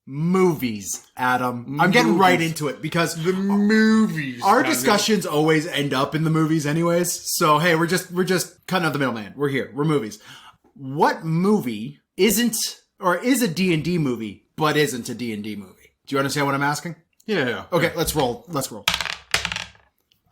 Movies, Adam. I'm getting right into it because The movies. our discussions always end up in the movies anyways. So, hey, we're just cutting out the middleman. We're here. We're movies. What movie isn't, or is a D&D movie, but isn't a D&D movie? Do you understand what I'm asking? Yeah. Okay, let's roll.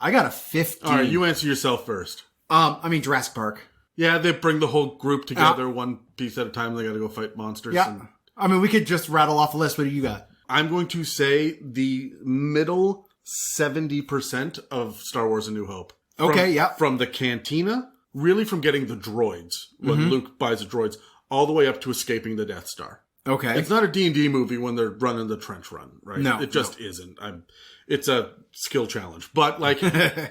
I got a 15. All right, you answer yourself first. Jurassic Park. Yeah, they bring the whole group together one piece at a time. They got to go fight monsters. Yeah. We could just rattle off a list. What do you got? I'm going to say the middle 70% of Star Wars A New Hope. From the cantina, really from getting the droids, when Luke buys the droids, all the way up to escaping the Death Star. Okay. It's not a D&D movie when they're running the trench run, right? No. It just isn't. It's a skill challenge. But,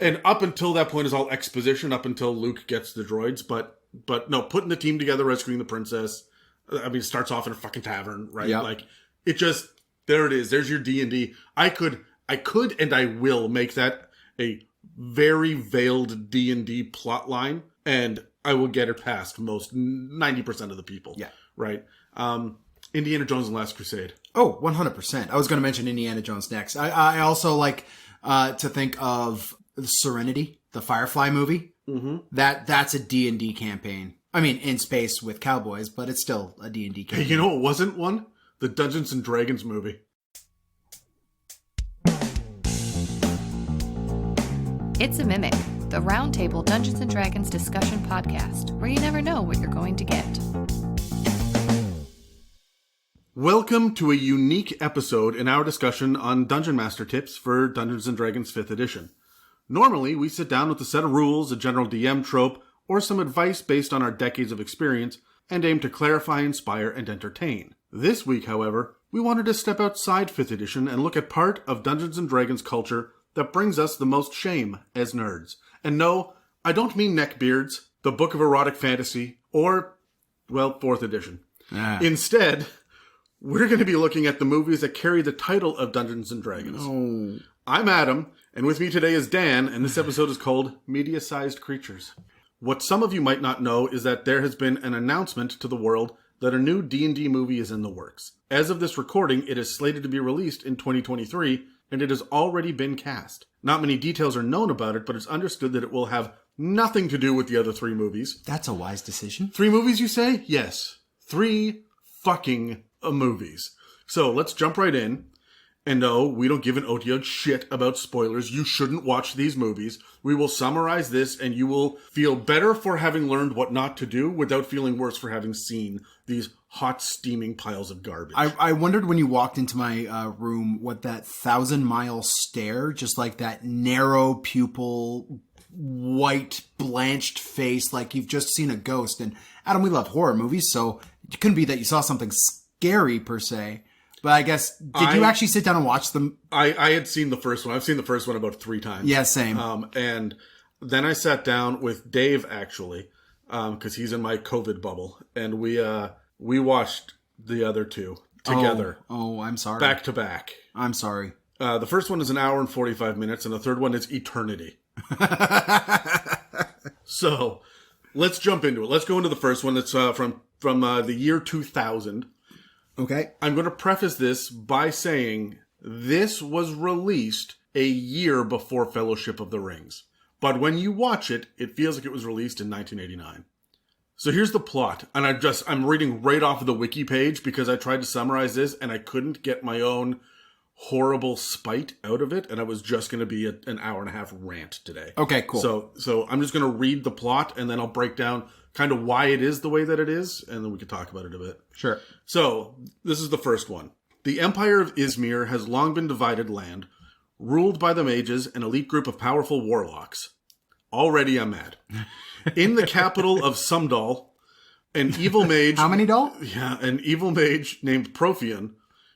and up until that point is all exposition, up until Luke gets the droids. But no, putting the team together, rescuing the princess, it starts off in a fucking tavern, right? Yep. There it is. There's your D&D. I could and I will make that a very veiled D&D plot line, and I will get it past most 90% of the people. Yeah. Right? Indiana Jones and the Last Crusade. Oh, 100%. I was going to mention Indiana Jones next. I also like to think of Serenity, the Firefly movie. Mm-hmm. That's a D&D campaign. In space with cowboys, but it's still a D&D campaign. Hey, you know it wasn't one? The Dungeons and Dragons movie. It's a Mimic, the roundtable Dungeons & Dragons discussion podcast, where you never know what you're going to get. Welcome to a unique episode in our discussion on Dungeon Master tips for Dungeons & Dragons 5th edition. Normally, we sit down with a set of rules, a general DM trope, or some advice based on our decades of experience, and aim to clarify, inspire, and entertain. This week, however, we wanted to step outside 5th edition and look at part of Dungeons & Dragons culture that brings us the most shame as nerds. And no, I don't mean neckbeards, the Book of Erotic Fantasy, or, 4th edition. Instead, we're going to be looking at the movies that carry the title of Dungeons & Dragons. Oh. I'm Adam, and with me today is Dan, and this episode is called Media-Sized Creatures. What some of you might not know is that there has been an announcement to the world that a new D&D movie is in the works. As of this recording, it is slated to be released in 2023, and it has already been cast. Not many details are known about it, but it's understood that it will have nothing to do with the other 3 movies. That's a wise decision. 3 movies, you say? Yes. 3 fucking movies. So let's jump right in. And no, we don't give an odious shit about spoilers. You shouldn't watch these movies. We will summarize this, and you will feel better for having learned what not to do without feeling worse for having seen these hot, steaming piles of garbage. I wondered when you walked into my room what that 1,000-mile stare, just like that narrow pupil, white, blanched face, like you've just seen a ghost. And Adam, we love horror movies, so it couldn't be that you saw something scary per se. But I guess, did you actually sit down and watch them? I had seen the first one. I've seen the first one about 3 times. Yeah, same. And then I sat down with Dave, actually, because he's in my COVID bubble. And we watched the other 2 together. Oh, I'm sorry. Back to back. I'm sorry. The first one is 1 hour and 45 minutes, and the third one is eternity. So, let's jump into it. Let's go into the first one. That's from the year 2000. Okay. I'm going to preface this by saying this was released a year before Fellowship of the Rings. But when you watch it, it feels like it was released in 1989. So here's the plot. And I'm reading right off of the wiki page because I tried to summarize this and I couldn't get my own horrible spite out of it. And I was just going to be an hour and a half rant today. Okay, cool. So I'm just going to read the plot and then I'll break down kind of why it is the way that it is, and then we can talk about it a bit. Sure. So, this is the first one. The Empire of Izmir has long been divided land, ruled by the mages, an elite group of powerful warlocks. Already I'm mad. In the capital of Sumdal, an evil mage... How many doll? Yeah, an evil mage named Profion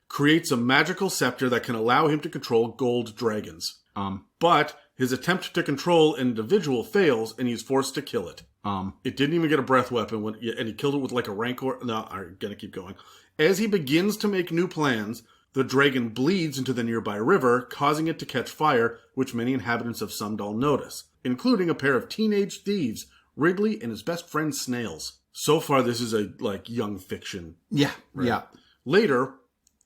creates a magical scepter that can allow him to control gold dragons. But his attempt to control an individual fails, and he's forced to kill it. It didn't even get a breath weapon, and he killed it with like a rancor. No, I'm gonna keep going. As he begins to make new plans, the dragon bleeds into the nearby river, causing it to catch fire, which many inhabitants of Sumdal notice, including a pair of teenage thieves, Wrigley and his best friend Snails. So far, this is a young fiction. Yeah, right? yeah. Later,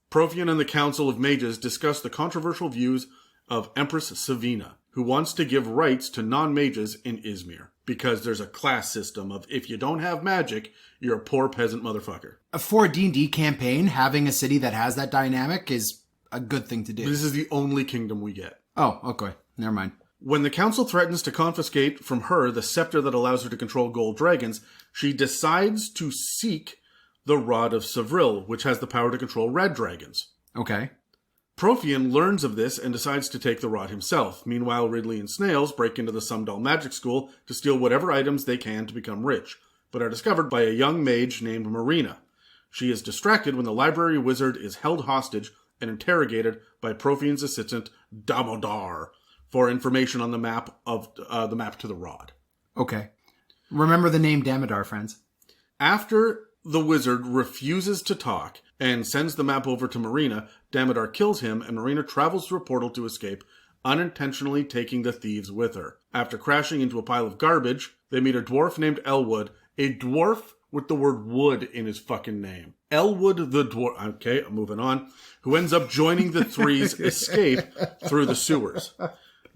Profion and the Council of Mages discuss the controversial views of Empress Savina, who wants to give rights to non-mages in Izmir, because there's a class system of if you don't have magic, you're a poor peasant motherfucker. For a D&D campaign, having a city that has that dynamic is a good thing to do. This is the only kingdom we get. Oh, okay. Never mind. When the council threatens to confiscate from her the scepter that allows her to control gold dragons, she decides to seek the Rod of Sevril, which has the power to control red dragons. Okay. Profion learns of this and decides to take the rod himself. Meanwhile, Ridley and Snails break into the Sumdal Magic School to steal whatever items they can to become rich, but are discovered by a young mage named Marina. She is distracted when the library wizard is held hostage and interrogated by Profion's assistant, Damodar, for information on the map to the rod. Okay. Remember the name Damodar, friends. After the wizard refuses to talk and sends the map over to Marina, Damodar kills him, and Marina travels through a portal to escape, unintentionally taking the thieves with her. After crashing into a pile of garbage, they meet a dwarf named Elwood, a dwarf with the word wood in his fucking name. Elwood the dwarf, okay, I'm moving on, who ends up joining the three's escape through the sewers.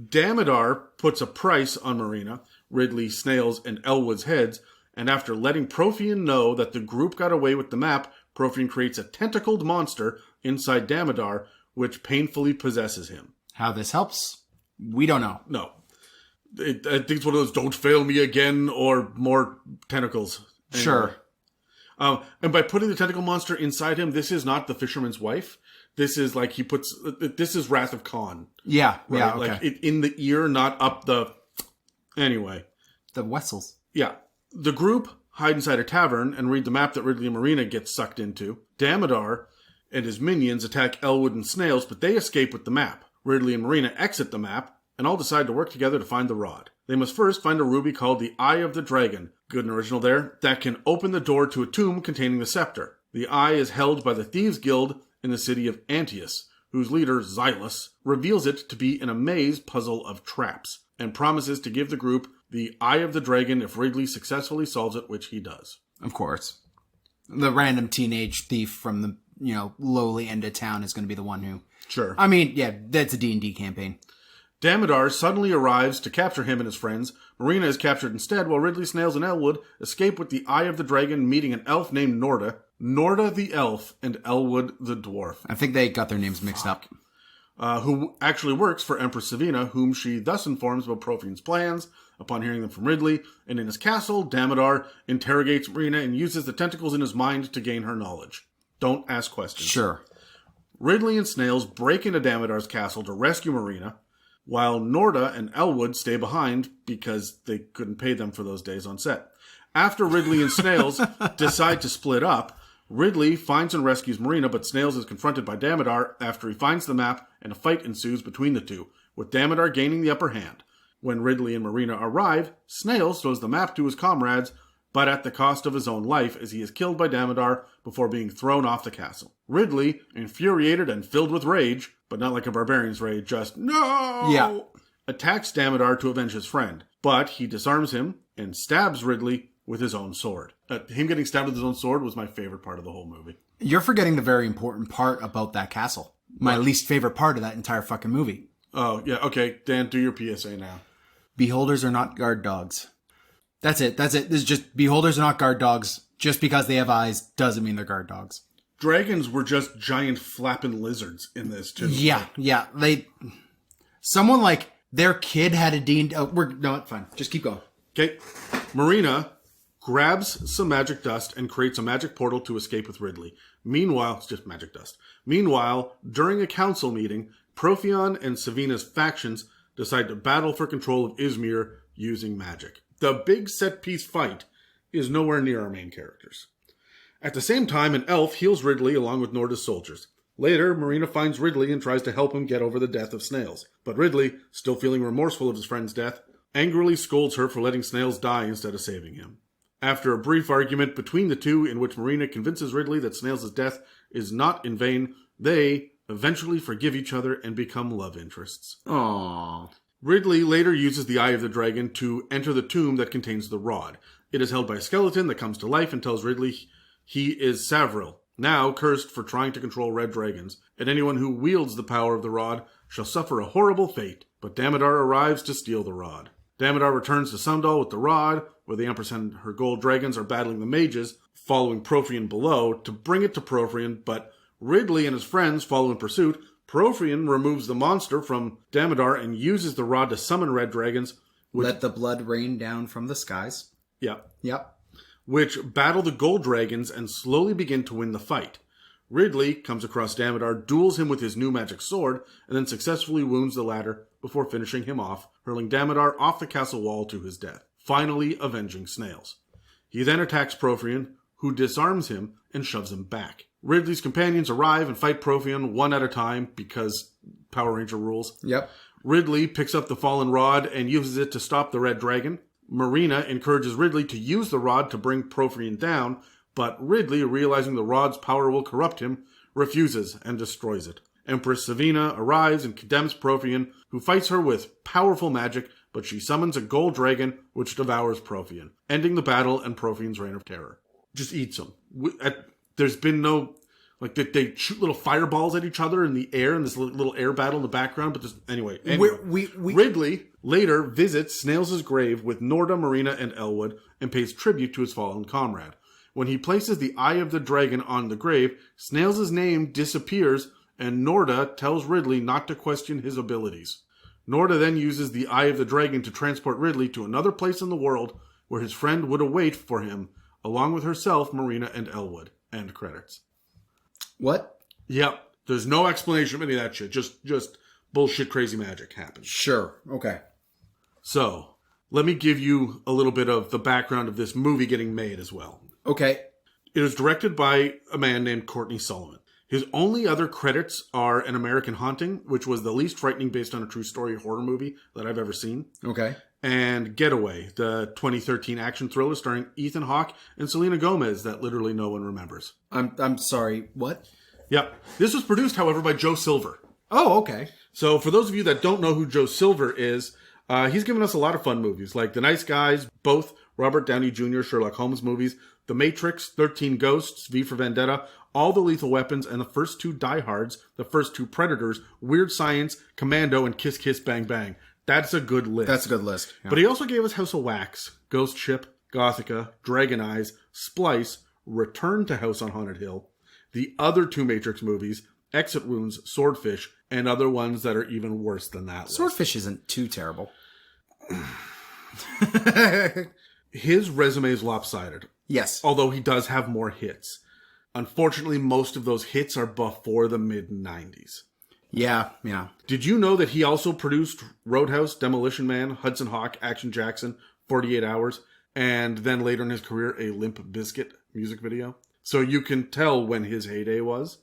Damodar puts a price on Marina, Ridley, Snails, and Elwood's heads, and after letting Profion know that the group got away with the map, Profion creates a tentacled monster inside Damodar, which painfully possesses him. How this helps, we don't know. No. I think it's one of those don't fail me again or more tentacles. Anyway. Sure. And by putting the tentacle monster inside him, this is not the fisherman's wife. This is like this is Wrath of Khan. Yeah, right? yeah, okay. Like in the ear, not up the... Anyway. The Wessels. Yeah. The group hide inside a tavern and read the map that Ridley and Marina get sucked into. Damodar and his minions attack Elwood and Snails, but they escape with the map. Ridley and Marina exit the map, and all decide to work together to find the rod. They must first find a ruby called the Eye of the Dragon, good and original there, that can open the door to a tomb containing the scepter. The eye is held by the Thieves Guild in the city of Antius, whose leader, Xylus, reveals it to be in a maze puzzle of traps, and promises to give the group the Eye of the Dragon if Ridley successfully solves it, which he does. Of course. The random teenage thief from the, lowly end of town is going to be the one who... Sure. I mean, yeah, that's a D&D campaign. Damodar suddenly arrives to capture him and his friends. Marina is captured instead, while Ridley, Snails, and Elwood escape with the Eye of the Dragon, meeting an elf named Norda. Norda the elf and Elwood the dwarf. I think they got their names mixed up. Who actually works for Empress Savina, whom she thus informs about Profion's plans upon hearing them from Ridley. And in his castle, Damodar interrogates Marina and uses the tentacles in his mind to gain her knowledge. Don't ask questions. Sure. Ridley and Snails break into Damodar's castle to rescue Marina, while Norda and Elwood stay behind because they couldn't pay them for those days on set. After Ridley and Snails decide to split up, Ridley finds and rescues Marina, but Snails is confronted by Damodar after he finds the map, and a fight ensues between the two, with Damodar gaining the upper hand. When Ridley and Marina arrive, Snails throws the map to his comrades, but at the cost of his own life, as he is killed by Damodar before being thrown off the castle. Ridley, infuriated and filled with rage, but not like a barbarian's rage, just, no! Yeah. Attacks Damodar to avenge his friend, but he disarms him and stabs Ridley with his own sword. Him getting stabbed with his own sword was my favorite part of the whole movie. You're forgetting the very important part about that castle. My least favorite part of that entire fucking movie. Oh, yeah, okay. Dan, do your PSA now. Beholders are not guard dogs. That's it. This is just, beholders are not guard dogs. Just because they have eyes doesn't mean they're guard dogs. Dragons were just giant flapping lizards in this, too. Yeah. Someone like their kid had a D&D... Oh, no, it's fine. Just keep going. Okay. Marina grabs some magic dust and creates a magic portal to escape with Ridley. Meanwhile, it's just magic dust. Meanwhile, during a council meeting, Profion and Savina's factions decide to battle for control of Izmir using magic. The big set-piece fight is nowhere near our main characters. At the same time, an elf heals Ridley along with Norda's soldiers. Later, Marina finds Ridley and tries to help him get over the death of Snails. But Ridley, still feeling remorseful of his friend's death, angrily scolds her for letting Snails die instead of saving him. After a brief argument between the two in which Marina convinces Ridley that Snails' death is not in vain, they eventually forgive each other and become love interests. Aww. Ridley later uses the Eye of the Dragon to enter the tomb that contains the rod. It is held by a skeleton that comes to life and tells Ridley he is Savril, now cursed for trying to control red dragons, and anyone who wields the power of the rod shall suffer a horrible fate. But Damodar arrives to steal the rod. Damodar returns to Sundal with the rod, where the Empress and her gold dragons are battling the mages, following Profian below, to bring it to Profian, but Ridley and his friends follow in pursuit. Profian removes the monster from Damodar and uses the rod to summon red dragons. Let the blood rain down from the skies. Yep. Yep. Which battle the gold dragons and slowly begin to win the fight. Ridley comes across Damodar, duels him with his new magic sword, and then successfully wounds the latter before finishing him off, hurling Damodar off the castle wall to his death, finally avenging Snails. He then attacks Profian, who disarms him and shoves him back. Ridley's companions arrive and fight Profian one at a time because Power Ranger rules. Yep. Ridley picks up the fallen rod and uses it to stop the red dragon. Marina encourages Ridley to use the rod to bring Profian down, but Ridley, realizing the rod's power will corrupt him, refuses and destroys it. Empress Savina arrives and condemns Profian, who fights her with powerful magic, but she summons a gold dragon which devours Profian, ending the battle and Profian's reign of terror. Just eats him. There's been no... they shoot little fireballs at each other in the air in this little air battle in the background, but anyway. Ridley later visits Snails' grave with Norda, Marina, and Elwood and pays tribute to his fallen comrade. When he places the Eye of the Dragon on the grave, Snails' name disappears, and Norda tells Ridley not to question his abilities. Norda then uses the Eye of the Dragon to transport Ridley to another place in the world where his friend would await for him, along with herself, Marina, and Elwood. End credits. What? Yep. There's no explanation of any of that shit. Just bullshit crazy magic happens. Sure. Okay. So, let me give you a little bit of the background of this movie getting made as well. Okay. It was directed by a man named Courtney Solomon. His only other credits are An American Haunting, which was the least frightening based on a true story horror movie that I've ever seen. Okay. And Getaway, the 2013 action thriller starring Ethan Hawke and Selena Gomez that literally no one remembers. I'm sorry, what? Yep. This was produced, however, by Joe Silver. Oh, okay. So for those of you that don't know who Joe Silver is, he's given us a lot of fun movies, like The Nice Guys, both Robert Downey Jr. Sherlock Holmes movies, The Matrix, 13 Ghosts, V for Vendetta, all the Lethal Weapons, and the first two Die Hards, the first two Predators, Weird Science, Commando, and Kiss Kiss Bang Bang. That's a good list. That's a good list. Yeah. But he also gave us House of Wax, Ghost Ship, Gothica, Dragon Eyes, Splice, Return to House on Haunted Hill, the other two Matrix movies, Exit Wounds, Swordfish, and other ones that are even worse than that list. Swordfish isn't too terrible. His resume is lopsided. Yes. Although he does have more hits. Unfortunately, most of those hits are before the mid-90s. Yeah. Did you know that he also produced Roadhouse, Demolition Man, Hudson Hawk, Action Jackson, 48 Hours, and then later in his career, a Limp Bizkit music video? So you can tell when his heyday was.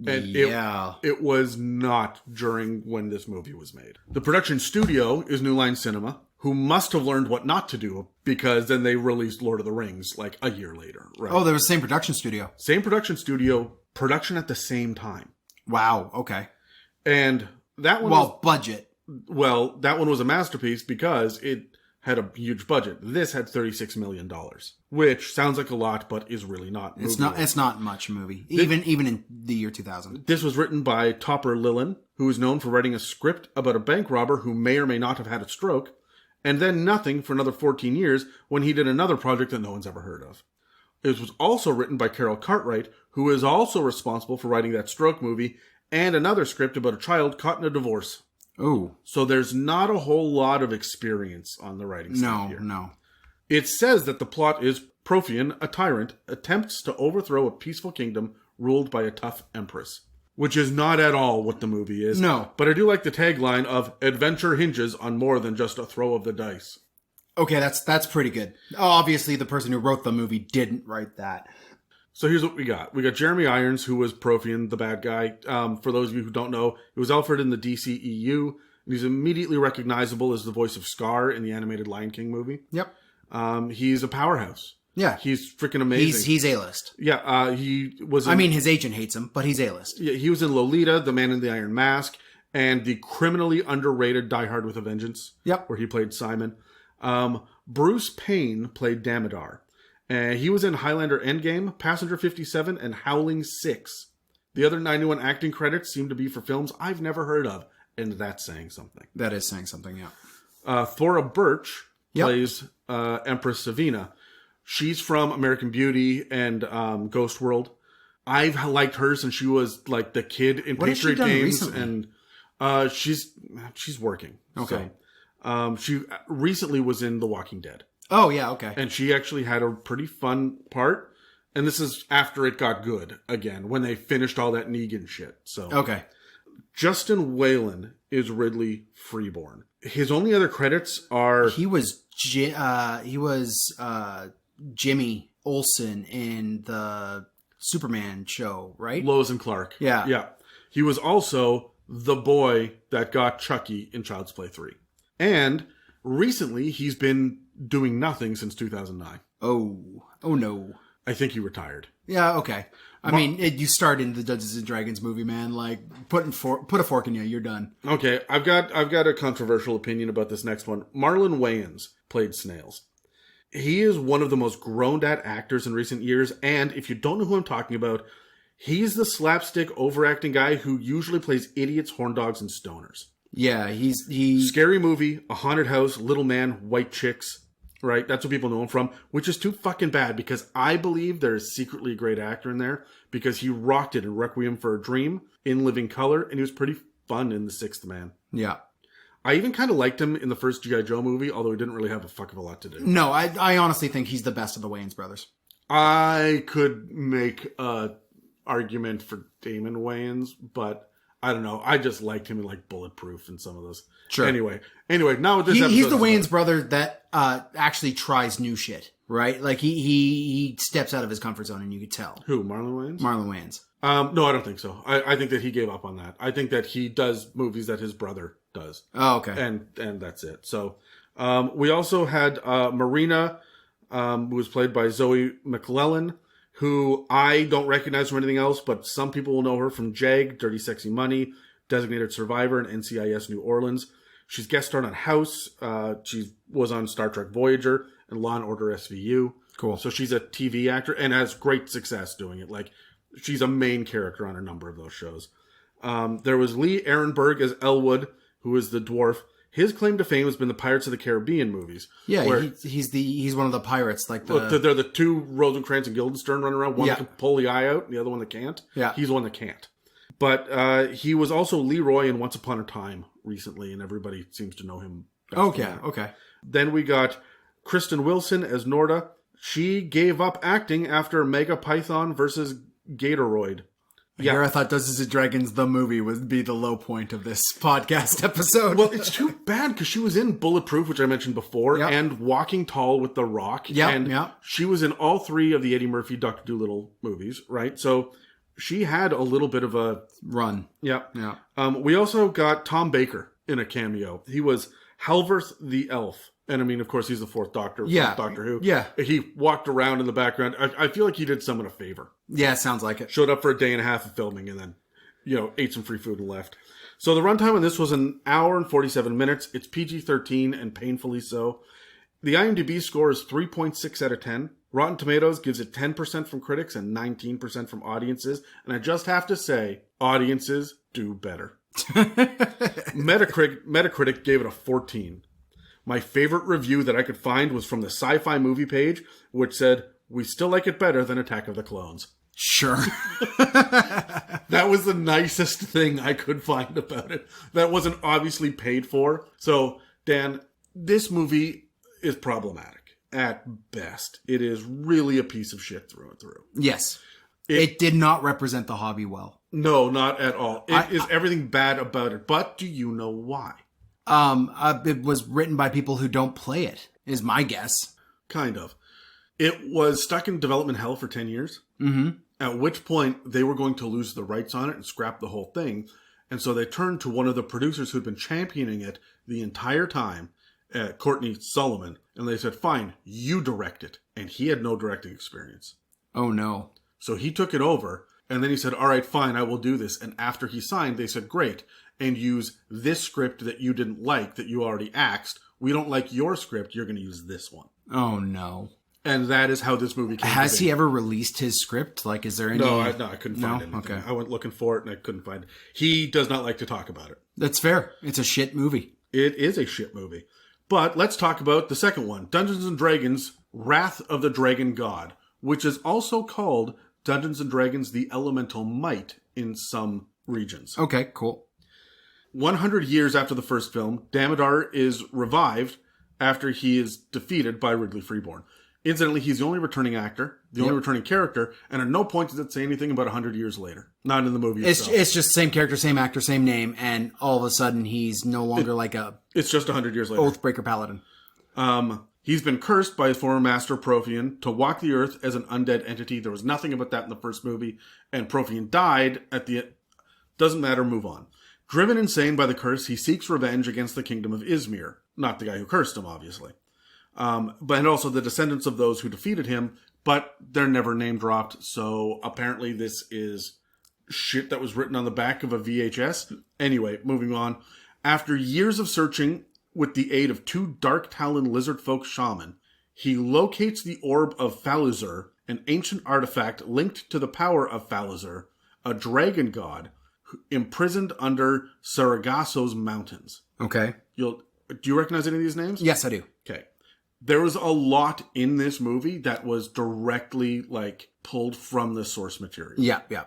And yeah. It was not during when this movie was made. The production studio is New Line Cinema, who must have learned what not to do because then they released Lord of the Rings like a year later. Right? Oh, they were the same production studio. Same production studio, production at the same time. Wow. Okay. And that one budget. Well, that one was a masterpiece because it had a huge budget. This had $36 million, which sounds like a lot, but is really not. It's not much movie, even in the year 2000. This was written by Topper Lillen, who is known for writing a script about a bank robber who may or may not have had a stroke, and then nothing for another 14 years when he did another project that no one's ever heard of. It was also written by Carol Cartwright, who is also responsible for writing that stroke movie and another script about a child caught in a divorce. Ooh. So there's not a whole lot of experience on the writing side here. No. It says that the plot is Profian, a tyrant, attempts to overthrow a peaceful kingdom ruled by a tough empress. Which is not at all what the movie is. No. But I do like the tagline of adventure hinges on more than just a throw of the dice. Okay, that's pretty good. Obviously, the person who wrote the movie didn't write that. So here's what we got. We got Jeremy Irons, who was Profian, the bad guy. For those of you who don't know, it was Alfred in the DCEU, and he's immediately recognizable as the voice of Scar in the animated Lion King movie. Yep. He's a powerhouse. Yeah. He's freaking amazing. He's A-list. Yeah, he was his agent hates him, but he's A-list. Yeah, he was in Lolita, The Man in the Iron Mask, and the criminally underrated Die Hard with a Vengeance. Yep. Where he played Simon. Bruce Payne played Damodar. He was in Highlander Endgame, Passenger 57, and Howling 6. The other 91 acting credits seem to be for films I've never heard of, and that's saying something. That is saying something, yeah. Thora Birch plays Empress Savina. She's from American Beauty and Ghost World. I've liked her since she was like the kid in Patriot Games, recently? and she's working. Okay. So, she recently was in The Walking Dead. Oh, yeah, okay. And she actually had a pretty fun part. And this is after it got good again, when they finished all that Negan shit. So Okay. Justin Whalen is Ridley Freeborn. His only other credits are... He was Jimmy Olsen in the Superman show, right? Lois and Clark. Yeah. Yeah. He was also the boy that got Chucky in Child's Play 3. And recently, he's been doing nothing since 2009. Oh no. I think he retired. Yeah, okay. I mean, you start in the Dungeons and Dragons movie, man. Like, put a fork in you, you're done. Okay, I've got a controversial opinion about this next one. Marlon Wayans played Snails. He is one of the most groaned-at actors in recent years, and if you don't know who I'm talking about, he's the slapstick overacting guy who usually plays idiots, horn dogs, and stoners. Yeah, he's Scary Movie, A Haunted House, Little Man, White Chicks, right? That's what people know him from, which is too fucking bad because I believe there is secretly a great actor in there because he rocked it in Requiem for a Dream, In Living Color, and he was pretty fun in The Sixth Man. Yeah. I even kind of liked him in the first G.I. Joe movie, although he didn't really have a fuck of a lot to do. No, I honestly think he's the best of the Wayans brothers. I could make a argument for Damon Wayans, but I don't know. I just liked him in like Bulletproof and some of those. Sure. Anyway, now with this episode, he's the Wayans brother that actually tries new shit, right? Like he steps out of his comfort zone, and you could tell. Who, Marlon Wayans? Marlon Wayans. No, I don't think so. I think that he gave up on that. I think that he does movies that his brother does. Oh, okay. And that's it. So we also had Marina, who was played by Zoe McClellan, who I don't recognize from anything else, but some people will know her from JAG, Dirty Sexy Money, Designated Survivor, and NCIS New Orleans. She's guest starred on House. She was on Star Trek Voyager and Law & Order SVU. Cool. So she's a TV actor and has great success doing it. Like, she's a main character on a number of those shows. There was Lee Ehrenberg as Elwood, who is the dwarf. His claim to fame has been the Pirates of the Caribbean movies. Yeah, he's one of the pirates. Like they're the two Rosencrantz and Guildenstern running around. One that can pull the eye out, and the other one that can't. Yeah, he's the one that can't. But he was also Leroy in Once Upon a Time recently, and everybody seems to know him. Okay. Then we got Kristen Wilson as Norda. She gave up acting after Mega Python versus Gatoroid. Yeah, here I thought Dungeons and Dragons the movie would be the low point of this podcast episode. Well, it's too bad because she was in Bulletproof, which I mentioned before, and Walking Tall with The Rock. Yeah, she was in all three of the Eddie Murphy Dr. Dolittle movies, right? So she had a little bit of a run. Yeah. We We also got Tom Baker in a cameo. He was Halvorth the Elf. And I mean, of course, he's the fourth Doctor from Doctor Who. Yeah. He walked around in the background. I feel like he did someone a favor. Yeah, sounds like it. Showed up for a day and a half of filming and then, ate some free food and left. So the runtime on this was an hour and 47 minutes. It's PG-13 and painfully so. The IMDb score is 3.6 out of 10. Rotten Tomatoes gives it 10% from critics and 19% from audiences. And I just have to say, audiences do better. Metacritic gave it a 14. My favorite review that I could find was from the Sci-Fi Movie page, which said, "We still like it better than Attack of the Clones." Sure. That was the nicest thing I could find about it. That wasn't obviously paid for. So, Dan, this movie is problematic at best. It is really a piece of shit through and through. Yes. It did not represent the hobby well. No, not at all. It is everything bad about it. But do you know why? It was written by people who don't play it, is my guess. Kind of. It was stuck in development hell for 10 years. Mm-hmm. At which point they were going to lose the rights on it and scrap the whole thing. And so they turned to one of the producers who'd been championing it the entire time, Courtney Solomon. And they said, "Fine, you direct it." And he had no directing experience. Oh, no. So he took it over. And then he said, "All right, fine, I will do this." And after he signed, they said, "Great. And use this script that you didn't like, that you already axed. We don't like your script. You're going to use this one." Oh, no. And that is how this movie came Has to be. he ever released his script? Like, is there any... No, I couldn't find anything. Okay. I went looking for it and I couldn't find it. He does not like to talk about it. That's fair. It's a shit movie. It is a shit movie. But let's talk about the second one, Dungeons & Dragons Wrath of the Dragon God, which is also called Dungeons & Dragons The Elemental Might in some regions. Okay, cool. 100 years after the first film, Damodar is revived after he is defeated by Ridley Freeborn. Incidentally, he's the only returning actor, the only returning character, and at no point does it say anything about 100 years later. Not in the movie itself. It's just same character, same actor, same name, and all of a sudden he's no longer It's just 100 years later. Oathbreaker Paladin. He's been cursed by his former master, Prothean, to walk the earth as an undead entity. There was nothing about that in the first movie, and Prothean died at the end. Doesn't matter, move on. Driven insane by the curse, he seeks revenge against the kingdom of Izmir. Not the guy who cursed him, obviously. But also the descendants of those who defeated him, but they're never name dropped, so apparently this is shit that was written on the back of a VHS. Anyway, moving on. After years of searching with the aid of two dark talon lizard folk shaman, he locates the Orb of Falzer, an ancient artifact linked to the power of Falzer, a dragon god imprisoned under Saragasso's mountains. Okay. Do you recognize any of these names? Yes, I do. Okay. There was a lot in this movie that was directly, pulled from the source material. Yeah.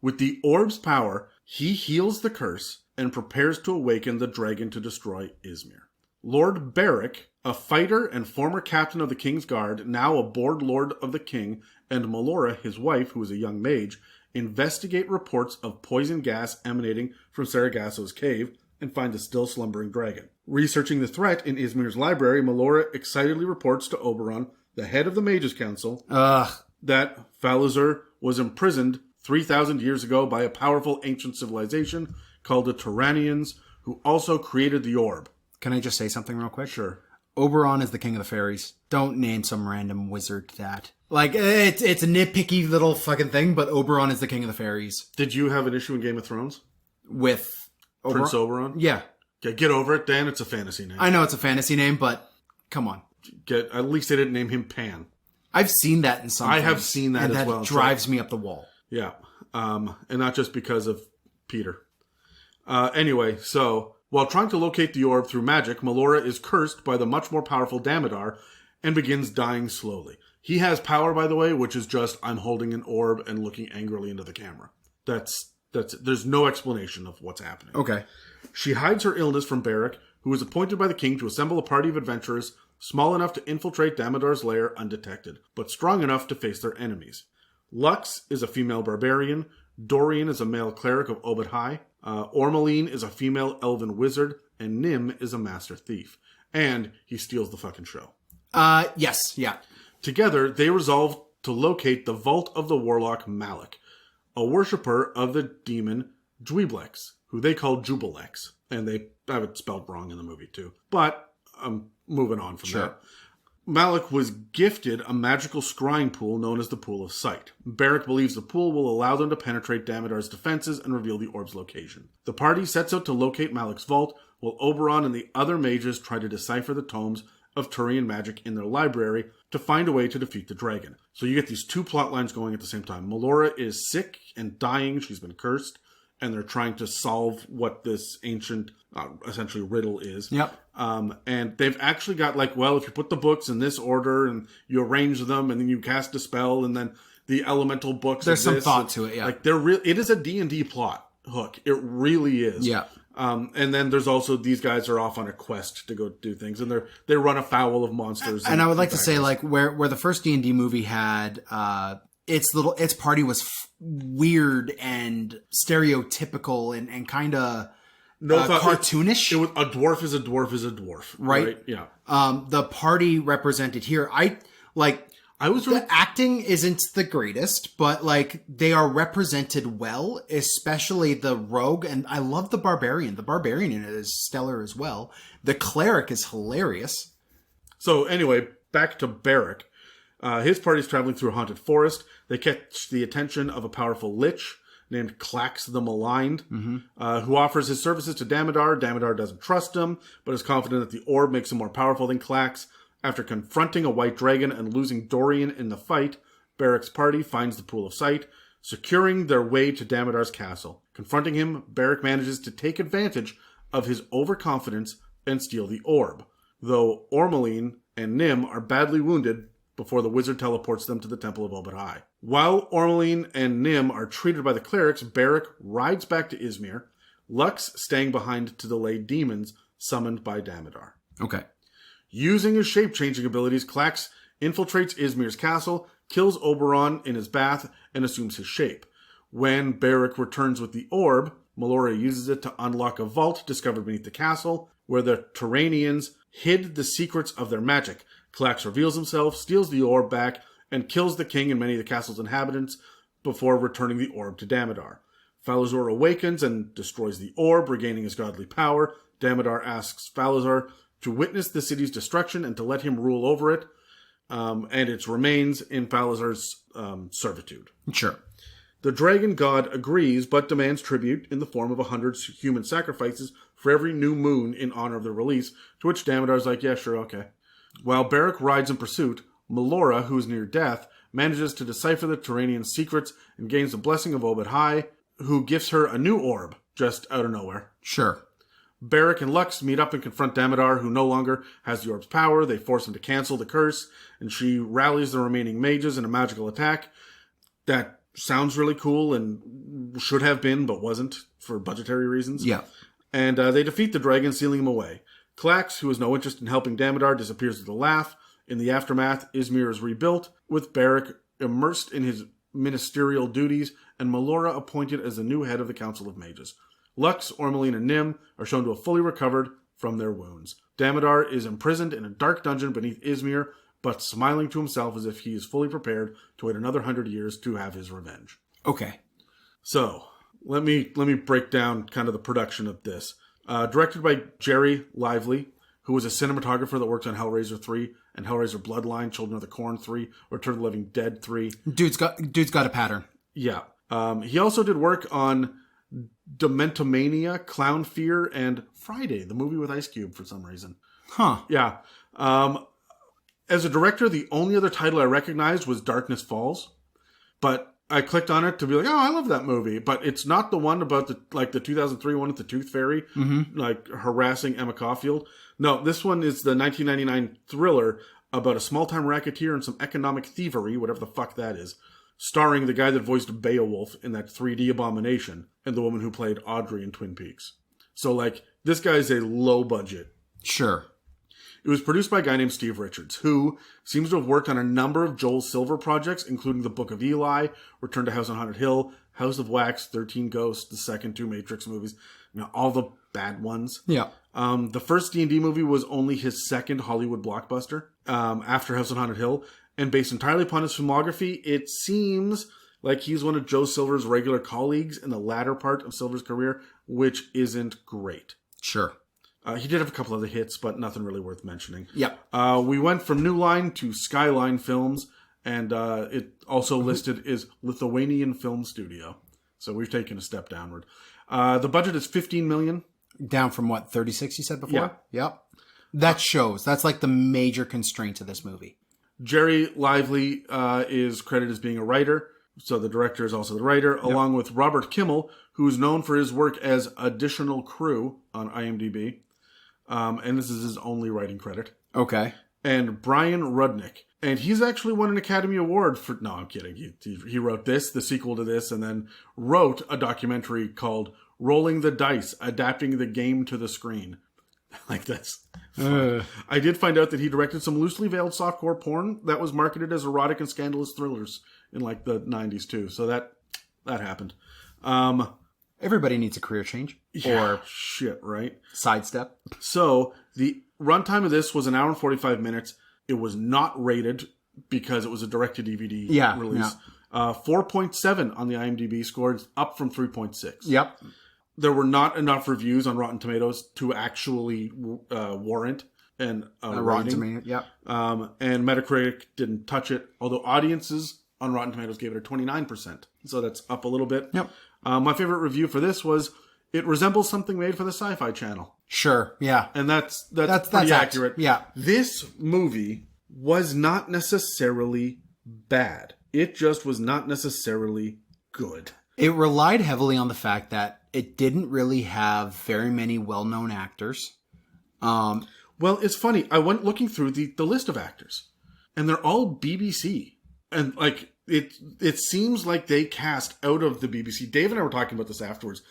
With the orb's power, he heals the curse and prepares to awaken the dragon to destroy Izmir. Lord Beric, a fighter and former captain of the King's Guard, now a board lord of the king, and Melora, his wife, who is a young mage, investigate reports of poison gas emanating from Saragasso's cave and find the still slumbering dragon. Researching the threat in Izmir's library, Melora excitedly reports to Oberon, the head of the Mages' Council, that Falzer was imprisoned 3,000 years ago by a powerful ancient civilization called the Turanians, who also created the orb. Can I just say something real quick? Sure. Oberon is the king of the fairies. Don't name some random wizard that. It's a nitpicky little fucking thing, but Oberon is the king of the fairies. Did you have an issue in Game of Thrones? With Prince Oberon? Yeah. Okay, get over it, Dan. It's a fantasy name. I know it's a fantasy name, but come on. At least they didn't name him Pan. I've seen that in some I things, have seen that and as well. That drives me up the wall. Yeah. And not just because of Peter. Anyway, so while trying to locate the orb through magic, Melora is cursed by the much more powerful Damodar and begins dying slowly. He has power, by the way, which is just, I'm holding an orb and looking angrily into the camera. There's no explanation of what's happening. Okay. She hides her illness from Beric, who is appointed by the king to assemble a party of adventurers small enough to infiltrate Damodar's lair undetected, but strong enough to face their enemies. Lux is a female barbarian, Dorian is a male cleric of Obed High, Ormeline is a female elven wizard, and Nim is a master thief. And he steals the fucking show. Yes, yeah. Together, they resolve to locate the Vault of the Warlock Malik, a worshipper of the demon Dweeblex, who they call Jubilex. And they have it spelled wrong in the movie, too. But I'm moving on from that. Malik was gifted a magical scrying pool known as the Pool of Sight. Beric believes the pool will allow them to penetrate Damodar's defenses and reveal the orb's location. The party sets out to locate Malik's vault, while Oberon and the other mages try to decipher the tomes of Turian magic in their library to find a way to defeat the dragon. So you get these two plot lines going at the same time. Melora is sick and dying. She's been cursed. And they're trying to solve what this ancient, essentially, riddle is. Yep. And they've actually got, if you put the books in this order and you arrange them and then you cast a spell and then the elemental books There's some thought and, to it, yeah. It is a D&D plot hook. It really is. Yeah. And then there's also, these guys are off on a quest to go do things. And they run afoul of monsters. And I would like to say, where the first D&D movie had... its party was weird and stereotypical and kind of cartoonish. It was a dwarf is a dwarf is a dwarf. Right? Yeah. The party represented here, the acting isn't the greatest, but they are represented well, especially the rogue. And I love the barbarian. The barbarian in it is stellar as well. The cleric is hilarious. So anyway, back to Beric. His party is traveling through a haunted forest. They catch the attention of a powerful lich named Clax the Maligned, who offers his services to Damodar. Damodar doesn't trust him, but is confident that the orb makes him more powerful than Clax, After confronting a white dragon and losing Dorian in the fight, Barrick's party finds the Pool of Sight, securing their way to Damodar's castle. Confronting him, Barrick manages to take advantage of his overconfidence and steal the orb, though Ormeline and Nim are badly wounded before the wizard teleports them to the Temple of Obad High. While Ormeline and Nim are treated by the clerics, Barrick rides back to Izmir, Lux staying behind to delay demons summoned by Damodar. Okay. Using his shape-changing abilities, Klax infiltrates Izmir's castle, kills Oberon in his bath, and assumes his shape. When Barrick returns with the orb, Melora uses it to unlock a vault discovered beneath the castle, where the Turanians hid the secrets of their magic. Klax reveals himself, steals the orb back, and kills the king and many of the castle's inhabitants before returning the orb to Damodar. Falazar awakens and destroys the orb, regaining his godly power. Damodar asks Falazar to witness the city's destruction and to let him rule over it, and its remains in Falazar's servitude. Sure. The dragon god agrees, but demands tribute in the form of 100 human sacrifices for every new moon in honor of the release, to which Damodar's like, yeah, sure, okay. While Barrick rides in pursuit, Melora, who is near death, manages to decipher the Turanian secrets and gains the blessing of Obad High, who gives her a new orb, just out of nowhere. Sure. Barrick and Lux meet up and confront Damodar, who no longer has the orb's power. They force him to cancel the curse, and she rallies the remaining mages in a magical attack that sounds really cool and should have been, but wasn't, for budgetary reasons. Yeah. And they defeat the dragon, sealing him away. Klax, who has no interest in helping Damodar, disappears with a laugh. In the aftermath, Izmir is rebuilt, with Barrick immersed in his ministerial duties, and Melora appointed as the new head of the Council of Mages. Lux, Ormeline, and Nim are shown to have fully recovered from their wounds. Damodar is imprisoned in a dark dungeon beneath Izmir, but smiling to himself as if he is fully prepared to wait another 100 years to have his revenge. Okay. So, let me break down kind of the production of this. Directed by Jerry Lively, who was a cinematographer that worked on Hellraiser 3 and Hellraiser Bloodline, Children of the Corn 3, Return of the Living Dead 3. Dude's got a pattern. Yeah. He also did work on Dementomania, Clown Fear, and Friday, the movie with Ice Cube for some reason. Huh. Yeah. As a director, the only other title I recognized was Darkness Falls. But I clicked on it to be like, oh, I love that movie. But it's not the one about the 2003 one with the Tooth Fairy, like harassing Emma Caulfield. No, this one is the 1999 thriller about a small-time racketeer and some economic thievery, whatever the fuck that is, starring the guy that voiced Beowulf in that 3D Abomination and the woman who played Audrey in Twin Peaks. So, this guy's a low budget. Sure. It was produced by a guy named Steve Richards, who seems to have worked on a number of Joel Silver projects, including The Book of Eli, Return to House on Haunted Hill, House of Wax, 13 Ghosts, the second two Matrix movies, all the bad ones. Yeah. The first D&D movie was only his second Hollywood blockbuster, after House on Haunted Hill, and based entirely upon his filmography, it seems like he's one of Joe Silver's regular colleagues in the latter part of Silver's career, which isn't great. Sure. He did have a couple other hits, but nothing really worth mentioning. Yep. We went from New Line to Skyline Films, and it also listed is Lithuanian Film Studio. So we've taken a step downward. The budget is $15 million. Down from what, 36 you said before? Yeah. Yep. That shows. That's like the major constraint to this movie. Jerry Lively is credited as being a writer, so the director is also the writer, along with Robert Kimmel, who is known for his work as additional crew on IMDb. And this is his only writing credit. Okay. And Brian Rudnick. And he's actually won an Academy Award for... No, I'm kidding. He wrote this, the sequel to this, and then wrote a documentary called Rolling the Dice, Adapting the Game to the Screen. That's fun. I did find out that he directed some loosely veiled softcore porn that was marketed as erotic and scandalous thrillers in the 90s too. So that happened. Everybody needs a career change. Yeah, or shit, right? Sidestep. So the runtime of this was an hour and 45 minutes. It was not rated because it was a direct-to-DVD release. Yeah. 4.7 on the IMDb score, up from 3.6. Yep. There were not enough reviews on Rotten Tomatoes to actually warrant a Rotten Tomatoes. Yep. And Metacritic didn't touch it, although audiences on Rotten Tomatoes gave it a 29%. So that's up a little bit. Yep. My favorite review for this was, It resembles something made for the Sci-Fi Channel. Sure, yeah. And that's pretty accurate. Yeah. This movie was not necessarily bad. It just was not necessarily good. It relied heavily on the fact that it didn't really have very many well-known actors. Well, it's funny. I went looking through the list of actors, and they're all BBC. And, like, it seems like they cast out of the BBC. Dave and I were talking about this afterwards.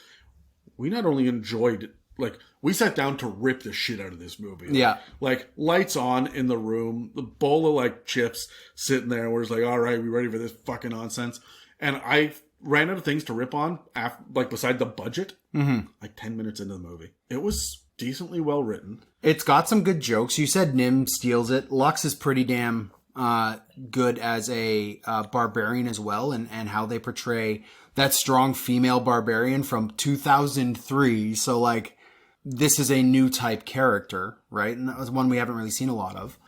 We not only enjoyed, like, we sat down to rip the shit out of this movie. Yeah. Like, lights on in the room, the bowl of, like, chips sitting there, and we're just like, all right, we ready for this fucking nonsense? And I ran out of things to rip on, like, beside the budget, like 10 minutes into the movie. It was decently well written. It's got some good jokes. You said Nim steals it. Lux is pretty damn good as a barbarian as well, and how they portray that strong female barbarian from 2003. So, like, this is a new type character, right? And that was one we haven't really seen a lot of.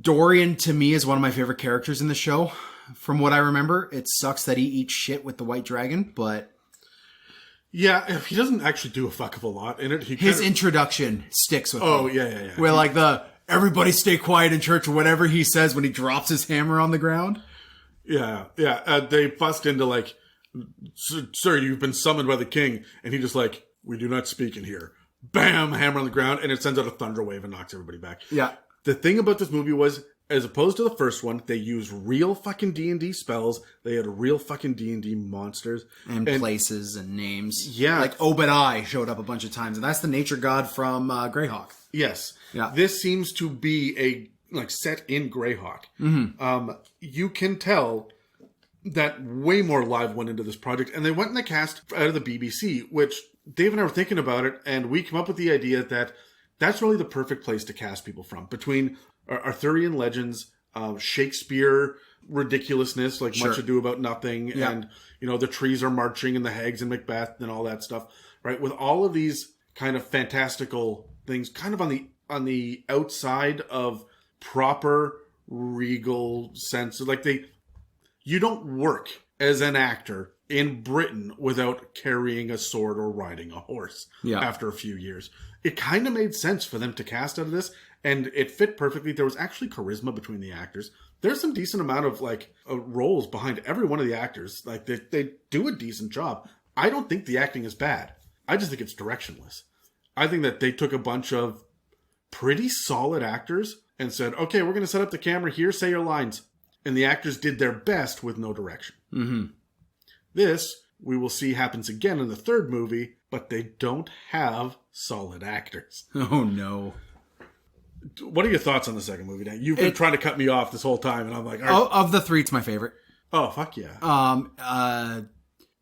Dorian, to me, is one of my favorite characters in the show. From what I remember, it sucks that he eats shit with the white dragon, but... Yeah, he doesn't actually do a fuck of a lot in it. His introduction sticks with me. Oh, yeah. Where, like, everybody stay quiet in church, or whatever he says when he drops his hammer on the ground. Yeah. They bust into, like, sir, you've been summoned by the king. And he just, like, we do not speak in here. Bam, hammer on the ground, and it sends out a thunder wave and knocks everybody back. Yeah. The thing about this movie was, as opposed to the first one, they used real fucking D&D spells. They had real fucking D&D monsters. And places and names. Yeah. Like Obadiah showed up a bunch of times, and that's the nature god from Greyhawk. Yes. Yeah. This seems to be set in Greyhawk. Mm-hmm. You can tell that way more live went into this project, and they went in the cast out of the BBC, which Dave and I were thinking about it, and we came up with the idea that that's really the perfect place to cast people from. Between Arthurian legends, Shakespeare ridiculousness, like Sure. Much Ado About Nothing, Yeah. and, the trees are marching and the hags and Macbeth and all that stuff, right? With all of these kind of fantastical things, kind of on the outside of proper regal sense. Like, you don't work as an actor in Britain without carrying a sword or riding a horse after a few years. It kind of made sense for them to cast out of this, and it fit perfectly. There was actually charisma between the actors. There's some decent amount of, like, roles behind every one of the actors. Like, they do a decent job. I don't think the acting is bad. I just think it's directionless. I think that they took a bunch of pretty solid actors and said, okay, we're going to set up the camera here, say your lines. And the actors did their best with no direction. Mm-hmm. This, we will see, happens again in the third movie, but they don't have solid actors. Oh, no. What are your thoughts on the second movie, Dan? You've been trying to cut me off this whole time, and I'm like... All right. Of the three, it's my favorite. Oh, fuck yeah.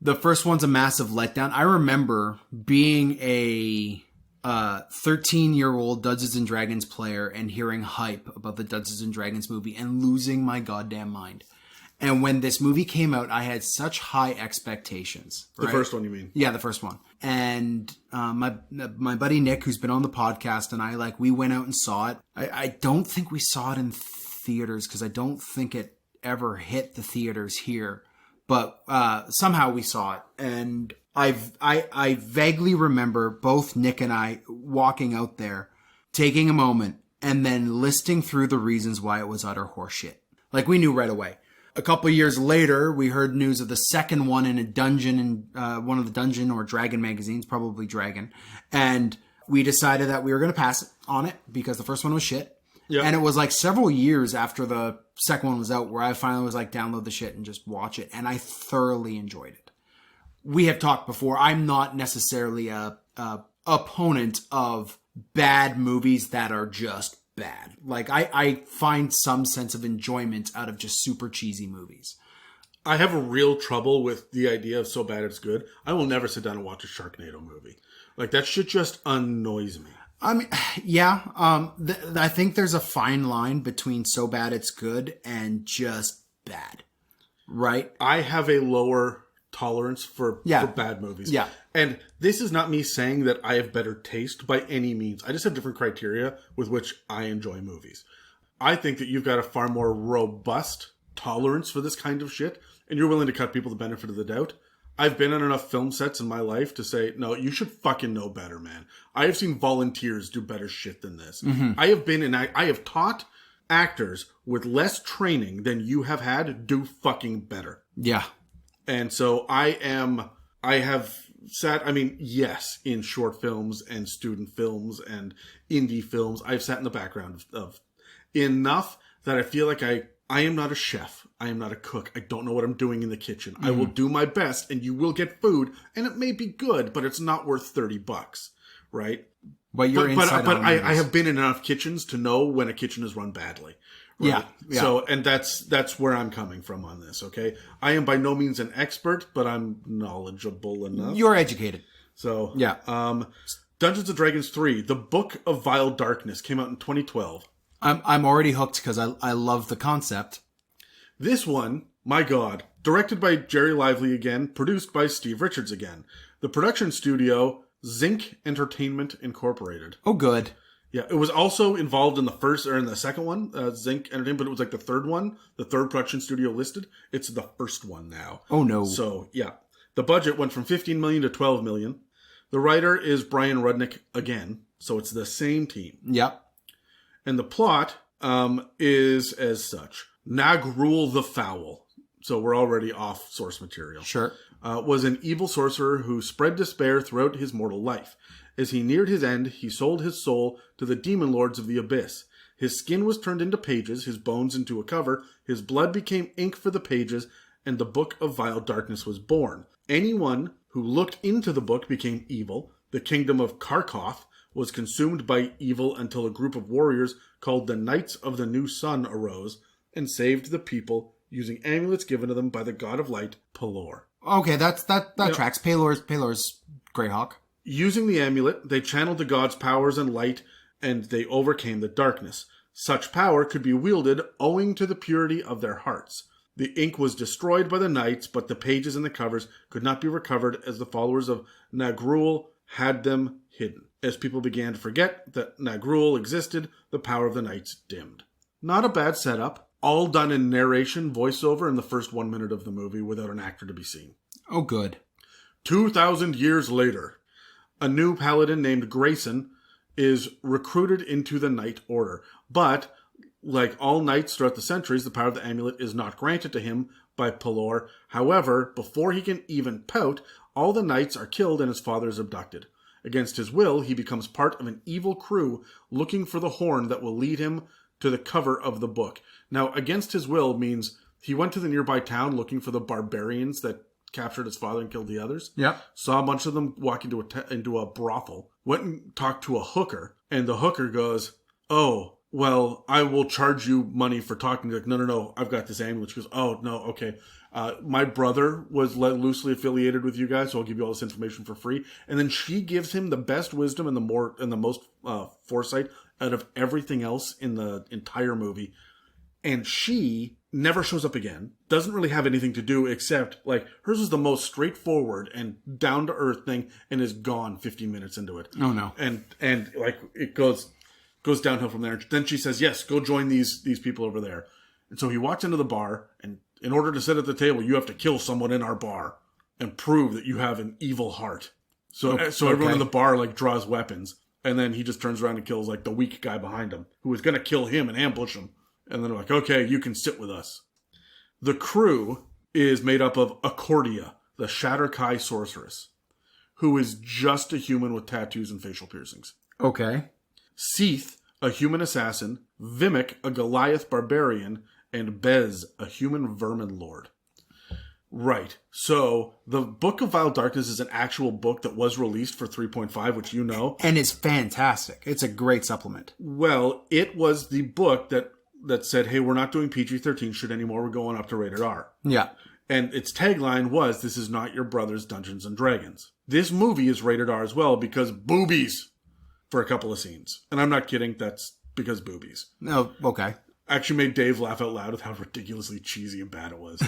The first one's a massive letdown. I remember being a 13-year-old Dungeons & Dragons player and hearing hype about the Dungeons & Dragons movie and losing my goddamn mind. And when this movie came out, I had such high expectations. Right? The first one, you mean? Yeah, the first one. And my buddy Nick, who's been on the podcast, and I, we went out and saw it. I don't think we saw it in theaters because I don't think it ever hit the theaters here. But somehow we saw it. And I vaguely remember both Nick and I walking out there, taking a moment, and then listing through the reasons why it was utter horseshit. Like, we knew right away. A couple of years later, we heard news of the second one in a dungeon in one of the Dungeon or Dragon magazines, probably Dragon. And we decided that we were going to pass on it because the first one was shit. Yep. And it was like several years after the second one was out where I finally was like, download the shit and just watch it. And I thoroughly enjoyed it. We have talked before. I'm not necessarily a opponent of bad movies that are just bad. Like, I find some sense of enjoyment out of just super cheesy movies. I have a real trouble with the idea of so bad it's good. I will never sit down and watch a Sharknado movie. Like, that shit just annoys me. I mean, yeah. I think there's a fine line between so bad it's good and just bad. Right? I have a lower tolerance for bad movies. Yeah. And this is not me saying that I have better taste by any means. I just have different criteria with which I enjoy movies. I think that you've got a far more robust tolerance for this kind of shit, and you're willing to cut people the benefit of the doubt. I've been on enough film sets in my life to say, no, you should fucking know better, man. I have seen volunteers do better shit than this. I have taught actors with less training than you have had do fucking better. Yeah. And so I have sat, yes, in short films and student films and indie films, I've sat in the background of enough that I feel like I am not a chef. I am not a cook. I don't know what I'm doing in the kitchen. I will do my best and you will get food and it may be good, but it's not worth $30, right? But I have been in enough kitchens to know when a kitchen is run badly. Right? Yeah. So, and that's where I'm coming from on this, okay? I am by no means an expert, but I'm knowledgeable enough. You're educated. So, yeah. Dungeons & Dragons 3, The Book of Vile Darkness, came out in 2012. I'm already hooked because I love the concept. This one, my God, directed by Jerry Lively again, produced by Steve Richards again. The production studio, Zinc Entertainment Incorporated. Oh, good. Yeah, it was also involved in the second one, Zinc Entertainment, but it was like the third one, the third production studio listed. It's the first one now. Oh, no. So, yeah. The budget went from $15 million to $12 million. The writer is Brian Rudnick again, so it's the same team. Yep. And the plot is as such. Nagrul the Foul, so we're already off source material. Sure. Was an evil sorcerer who spread despair throughout his mortal life. As he neared his end, he sold his soul to the demon lords of the abyss. His skin was turned into pages, his bones into a cover, his blood became ink for the pages, and the Book of Vile Darkness was born. Anyone who looked into the book became evil. The kingdom of Karkoth was consumed by evil until a group of warriors called the Knights of the New Sun arose and saved the people using amulets given to them by the god of light, Pelor. Okay, that tracks. Pelor's Greyhawk. Using the amulet, they channeled the god's powers and light, and they overcame the darkness. Such power could be wielded owing to the purity of their hearts. The ink was destroyed by the knights, but the pages and the covers could not be recovered as the followers of Nagrul had them hidden. As people began to forget that Nagrul existed, the power of the knights dimmed. Not a bad setup. All done in narration, voiceover in the first 1 minute of the movie without an actor to be seen. Oh, good. 2,000 years later, a new paladin named Grayson is recruited into the Knight Order. But, like all knights throughout the centuries, the power of the amulet is not granted to him by Pelor. However, before he can even pout, all the knights are killed and his father is abducted. Against his will, he becomes part of an evil crew looking for the horn that will lead him to the cover of the book. Now, against his will means he went to the nearby town looking for the barbarians that captured his father and killed the others. Yeah. Saw a bunch of them walk into a brothel. Went and talked to a hooker. And the hooker goes, oh, well, I will charge you money for talking. Like, no, I've got this amulet. She goes, oh, no, okay. My brother was loosely affiliated with you guys, so I'll give you all this information for free. And then she gives him the best wisdom and the most foresight out of everything else in the entire movie. And she never shows up again. Doesn't really have anything to do except, like, hers is the most straightforward and down-to-earth thing and is gone 15 minutes into it. Oh, no. And like, it goes downhill from there. Then she says, yes, go join these people over there. And so he walks into the bar, and in order to sit at the table, you have to kill someone in our bar and prove that you have an evil heart. So everyone in the bar, like, draws weapons. And then he just turns around and kills, like, the weak guy behind him, who was going to kill him and ambush him. And then they're like, okay, you can sit with us. The crew is made up of Accordia, the Shathrax sorceress, who is just a human with tattoos and facial piercings. Okay. Seath, a human assassin, Vimic, a Goliath barbarian, and Bez, a human vermin lord. Right. So, the Book of Vile Darkness is an actual book that was released for 3.5, which you know. And it's fantastic. It's a great supplement. Well, it was the book that said, hey, we're not doing PG-13 shit anymore, we're going up to rated R. Yeah. And its tagline was, this is not your brother's Dungeons & Dragons. This movie is rated R as well because boobies for a couple of scenes. And I'm not kidding, that's because boobies. No, okay. Actually made Dave laugh out loud with how ridiculously cheesy and bad it was.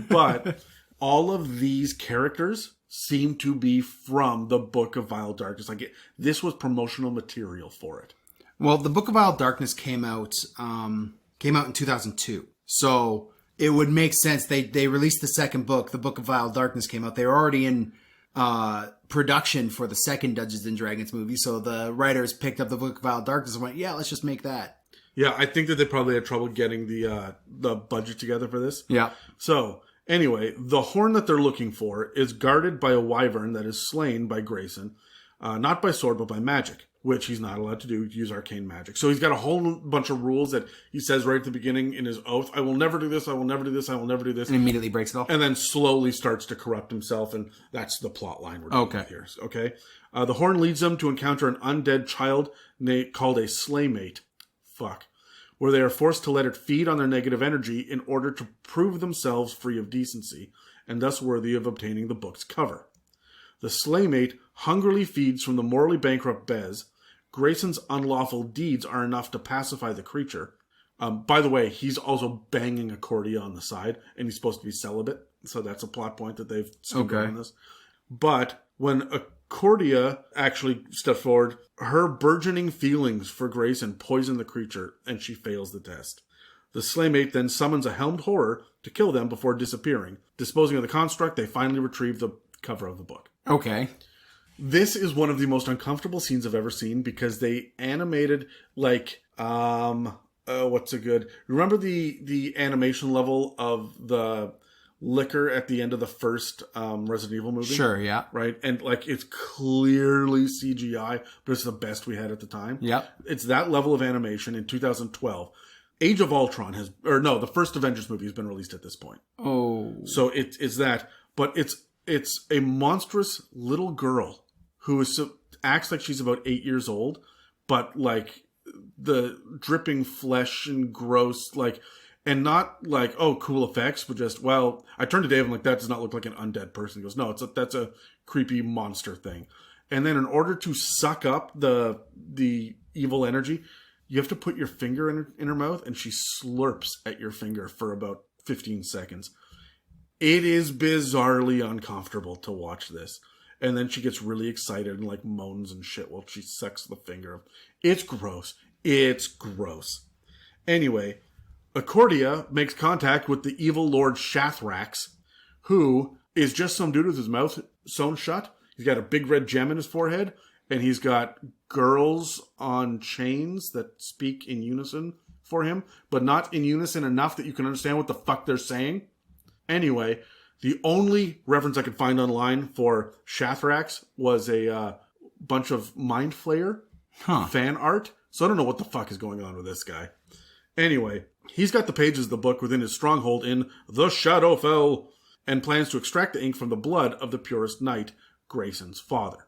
But all of these characters seem to be from the Book of Vile Darkness. Like, this was promotional material for it. Well, the Book of Vile Darkness came out in 2002. So it would make sense. They released the second book. The Book of Vile Darkness came out. They were already in production for the second Dungeons and Dragons movie. So the writers picked up the Book of Vile Darkness and went, yeah, let's just make that. Yeah, I think that they probably had trouble getting the budget together for this. Yeah. So, anyway, the horn that they're looking for is guarded by a wyvern that is slain by Grayson, not by sword, but by magic, which he's not allowed to do, use arcane magic. So he's got a whole bunch of rules that he says right at the beginning in his oath, I will never do this, I will never do this, I will never do this. And immediately breaks it off. And then slowly starts to corrupt himself, and that's the plot line we're doing here. Okay? The horn leads them to encounter an undead child called a slaymate. Where they are forced to let it feed on their negative energy in order to prove themselves free of decency, and thus worthy of obtaining the book's cover. The slaymate hungrily feeds from the morally bankrupt Bez. Grayson's unlawful deeds are enough to pacify the creature. By the way, he's also banging a Cordia on the side, and he's supposed to be celibate, so that's a plot point that they've skipped on this. But when a Cordia actually steps forward, her burgeoning feelings for Grayson poison the creature, and she fails the test. The slaymate then summons a helmed horror to kill them before disappearing. Disposing of the construct, they finally retrieve the cover of the book. Okay. This is one of the most uncomfortable scenes I've ever seen because they animated what's a good... Remember the animation level of the liquor at the end of the first Resident Evil movie? Sure, yeah. Right? And it's clearly CGI, but it's the best we had at the time. Yep. It's that level of animation in 2012. Age of Ultron the first Avengers movie has been released at this point. Oh. So it's that, but it's a monstrous little girl who acts like she's about 8 years old, but the dripping flesh and gross, and not cool effects, but just, I turned to Dave and that does not look like an undead person. He goes, no, that's a creepy monster thing. And then in order to suck up the evil energy, you have to put your finger in her mouth, and she slurps at your finger for about 15 seconds. It is bizarrely uncomfortable to watch this. And then she gets really excited and moans and shit while she sucks the finger. It's gross. It's gross. Anyway, Accordia makes contact with the evil Lord Shathrax, who is just some dude with his mouth sewn shut. He's got a big red gem in his forehead, and he's got girls on chains that speak in unison for him, but not in unison enough that you can understand what the fuck they're saying. Anyway, the only reference I could find online for Shathrax was a bunch of Mind Flayer fan art. So I don't know what the fuck is going on with this guy. Anyway, he's got the pages of the book within his stronghold in the Shadowfell and plans to extract the ink from the blood of the purest knight, Grayson's father.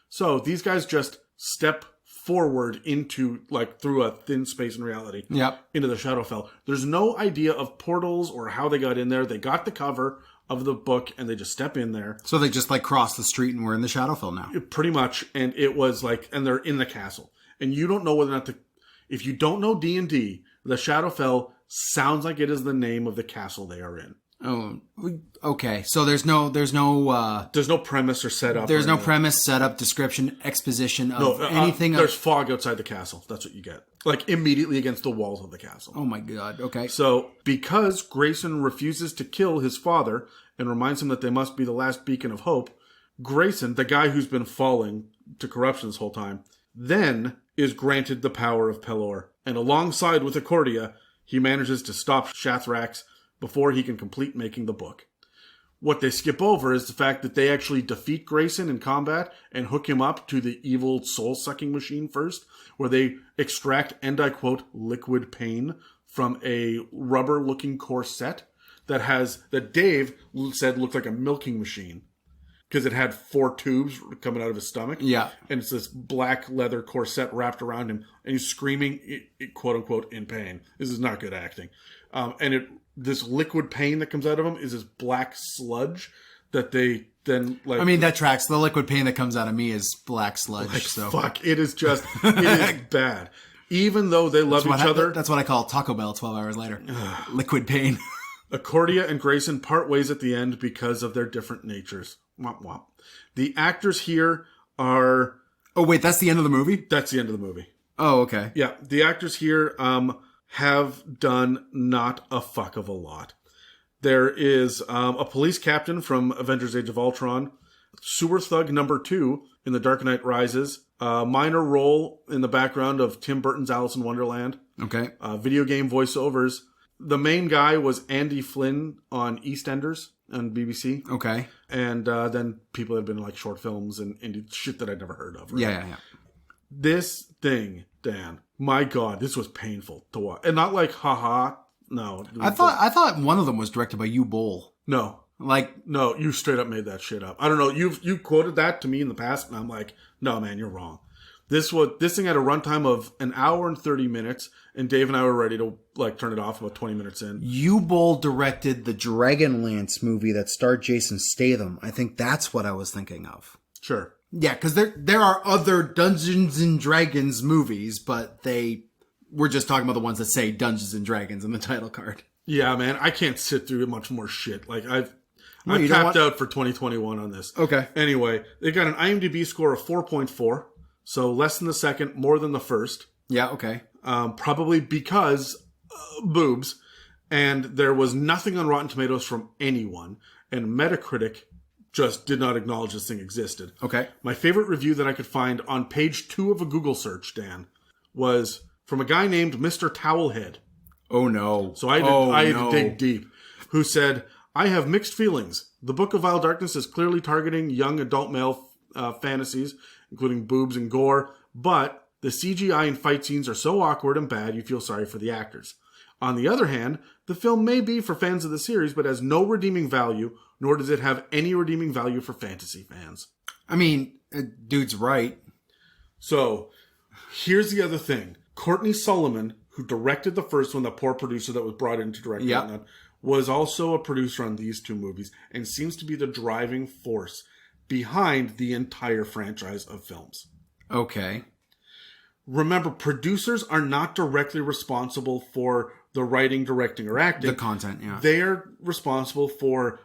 So these guys just step forward into, through a thin space in reality, into the Shadowfell. There's no idea of portals or how they got in there. They got the cover of the book and they just step in there. So they just cross the street and we're in the Shadowfell now. Pretty much. And it was and they're in the castle. And you don't know whether or not if you don't know D&D, the Shadowfell sounds like it is the name of the castle they are in. Oh, okay. So there's no premise or setup. There's no premise, setup, description, exposition of anything. There's fog outside the castle. That's what you get. Immediately against the walls of the castle. Oh my god. Okay. So because Grayson refuses to kill his father and reminds him that they must be the last beacon of hope, Grayson, the guy who's been falling to corruption this whole time, then is granted the power of Pelor. And alongside with Accordia, he manages to stop Shathrax before he can complete making the book. What they skip over is the fact that they actually defeat Grayson in combat and hook him up to the evil soul-sucking machine first, where they extract, and I quote, liquid pain from a rubber-looking corset that Dave said looked like a milking machine. Because it had 4 tubes coming out of his stomach. Yeah. And it's this black leather corset wrapped around him. And he's screaming, quote-unquote, in pain. This is not good acting. This liquid pain that comes out of him is this black sludge that they then that tracks. The liquid pain that comes out of me is black sludge. Fuck. It is just, it is bad. Even though they love each other. That's what I call Taco Bell 12 hours later. Liquid pain. Accordia and Grayson part ways at the end because of their different natures. Womp womp. The actors here are... Oh, wait, that's the end of the movie? That's the end of the movie. Oh, okay. Yeah, the actors here have done not a fuck of a lot. There is a police captain from Avengers Age of Ultron, sewer thug number 2 in The Dark Knight Rises, a minor role in the background of Tim Burton's Alice in Wonderland, Okay. video game voiceovers. The main guy was Andy Flynn on EastEnders on BBC. Okay. And then people have been like short films and indie shit that I'd never heard of. Right? Yeah. This thing, Dan, my God, this was painful to watch. And not like, haha, no. I thought one of them was directed by Hugh Boll. No. Like, No, you straight up made that shit up. I don't know. You quoted that to me in the past, and I'm like, no, man, you're wrong. This thing had a runtime of an hour and 30 minutes, and Dave and I were ready to like turn it off about 20 minutes in. Hugh Boll directed the Dragonlance movie that starred Jason Statham. I think that's what I was thinking of. Sure. Yeah, because there are other Dungeons and Dragons movies, but we're just talking about the ones that say Dungeons and Dragons in the title card. Yeah, man, I can't sit through much more shit. Like I you don't tapped out for 2021 on this. Okay. Anyway, they got an IMDb score of 4.4, so less than the second, more than the first. Yeah, okay. Probably because boobs, and there was nothing on Rotten Tomatoes from anyone, and Metacritic just did not acknowledge this thing existed. Okay. My favorite review that I could find on page 2 of a Google search, Dan, was from a guy named Mr. Towelhead. Oh, no. So I had to dig deep. Who said, I have mixed feelings. The Book of Vile Darkness is clearly targeting young adult male fantasies, including boobs and gore, but the CGI and fight scenes are so awkward and bad you feel sorry for the actors. On the other hand, the film may be for fans of the series, but has no redeeming value, nor does it have any redeeming value for fantasy fans. I mean, dude's right. So, here's the other thing. Courtney Solomon, who directed the first one, the poor producer that was brought in to direct it, was also a producer on these 2 movies, and seems to be the driving force behind the entire franchise of films. Okay. Remember, producers are not directly responsible for the writing, directing, or acting. The content, yeah. They're responsible for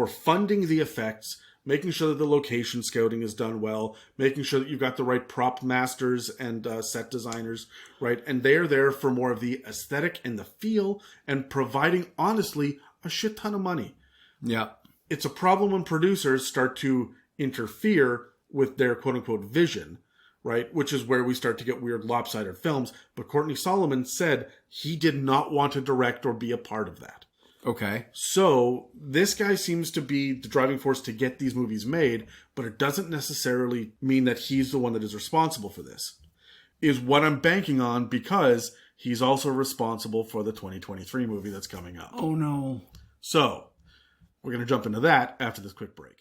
funding the effects, making sure that the location scouting is done well, making sure that you've got the right prop masters and set designers, right? And they're there for more of the aesthetic and the feel, and providing, honestly, a shit ton of money. Yeah. It's a problem when producers start to interfere with their quote-unquote vision, right? Which is where we start to get weird lopsided films. But Courtney Solomon said he did not want to direct or be a part of that. Okay. So this guy seems to be the driving force to get these movies made, but it doesn't necessarily mean that he's the one that is responsible for this. Is what I'm banking on, because he's also responsible for the 2023 movie that's coming up. Oh, no. So we're going to jump into that after this quick break.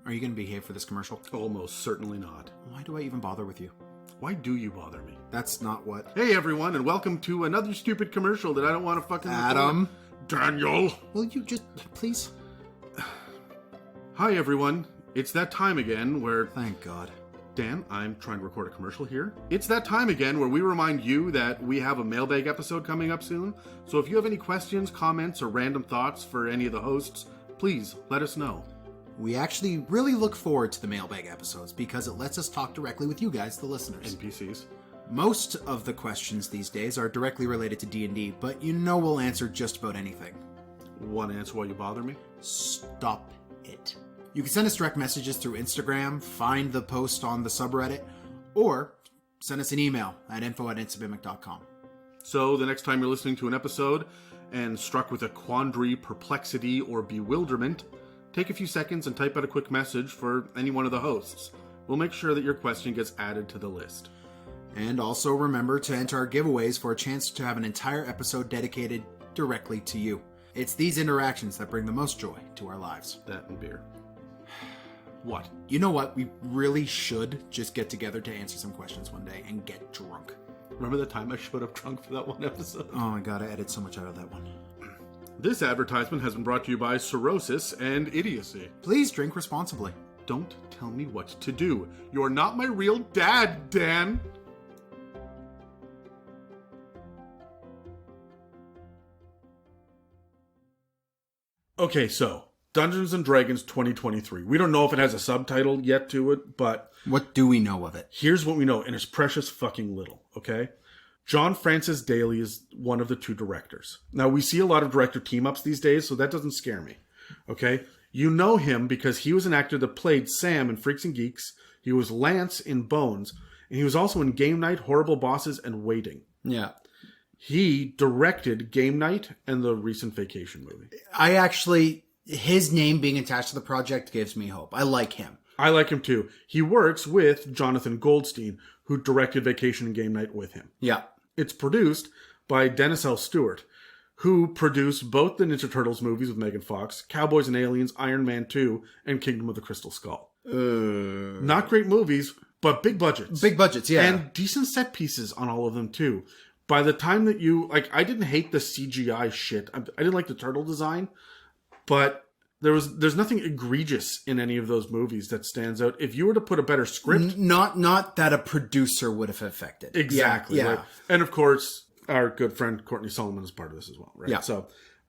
Are you going to behave for this commercial? Almost certainly not. Why do I even bother with you? Why do you bother me? That's not what... Hey everyone, and welcome to another stupid commercial that I don't want to fucking... Adam. Daniel. Will you just... Please? Hi everyone. It's that time again where... Thank God. Dan, I'm trying to record a commercial here. It's that time again where we remind you that we have a mailbag episode coming up soon. So if you have any questions, comments, or random thoughts for any of the hosts, please let us know. We actually really look forward to the mailbag episodes because it lets us talk directly with you guys, the listeners. NPCs. Most of the questions these days are directly related to D&D, but you know we'll answer just about anything. Want to answer why you bother me? Stop it. You can send us direct messages through Instagram, find the post on the subreddit, or send us an email at info@insubimic.com. So the next time you're listening to an episode and struck with a quandary, perplexity, or bewilderment, take a few seconds and type out a quick message for any one of the hosts. We'll make sure that your question gets added to the list. And also remember to enter our giveaways for a chance to have an entire episode dedicated directly to you. It's these interactions that bring the most joy to our lives. That and beer. What? You know what? We really should just get together to answer some questions one day and get drunk. Remember the time I showed up drunk for that one episode? Oh my God, I edit so much out of that one. This advertisement has been brought to you by Cirrhosis and Idiocy. Please drink responsibly. Don't tell me what to do. You're not my real dad, Dan. Okay, so Dungeons & Dragons 2023. We don't know if it has a subtitle yet to it, but... What do we know of it? Here's what we know, and it's precious fucking little, okay? John Francis Daly is one of the 2 directors. Now, we see a lot of director team-ups these days, so that doesn't scare me, okay? You know him because he was an actor that played Sam in Freaks and Geeks. He was Lance in Bones, and he was also in Game Night, Horrible Bosses, and Waiting. Yeah. He directed Game Night and the recent Vacation movie. His name being attached to the project gives me hope. I like him. I like him too. He works with Jonathan Goldstein, who directed Vacation and Game Night with him. Yeah. It's produced by Dennis L. Stewart, who produced both the Ninja Turtles movies with Megan Fox, Cowboys and Aliens, Iron Man 2, and Kingdom of the Crystal Skull. Not great movies, but big budgets. Big budgets, yeah. And decent set pieces on all of them too. By the time that I didn't hate the CGI shit. I didn't like the turtle design, but there's nothing egregious in any of those movies that stands out. If you were to put a better script... Not that a producer would have affected. Exactly. Yeah. Right? And of course, our good friend Courtney Solomon is part of this as well, right? Yeah. So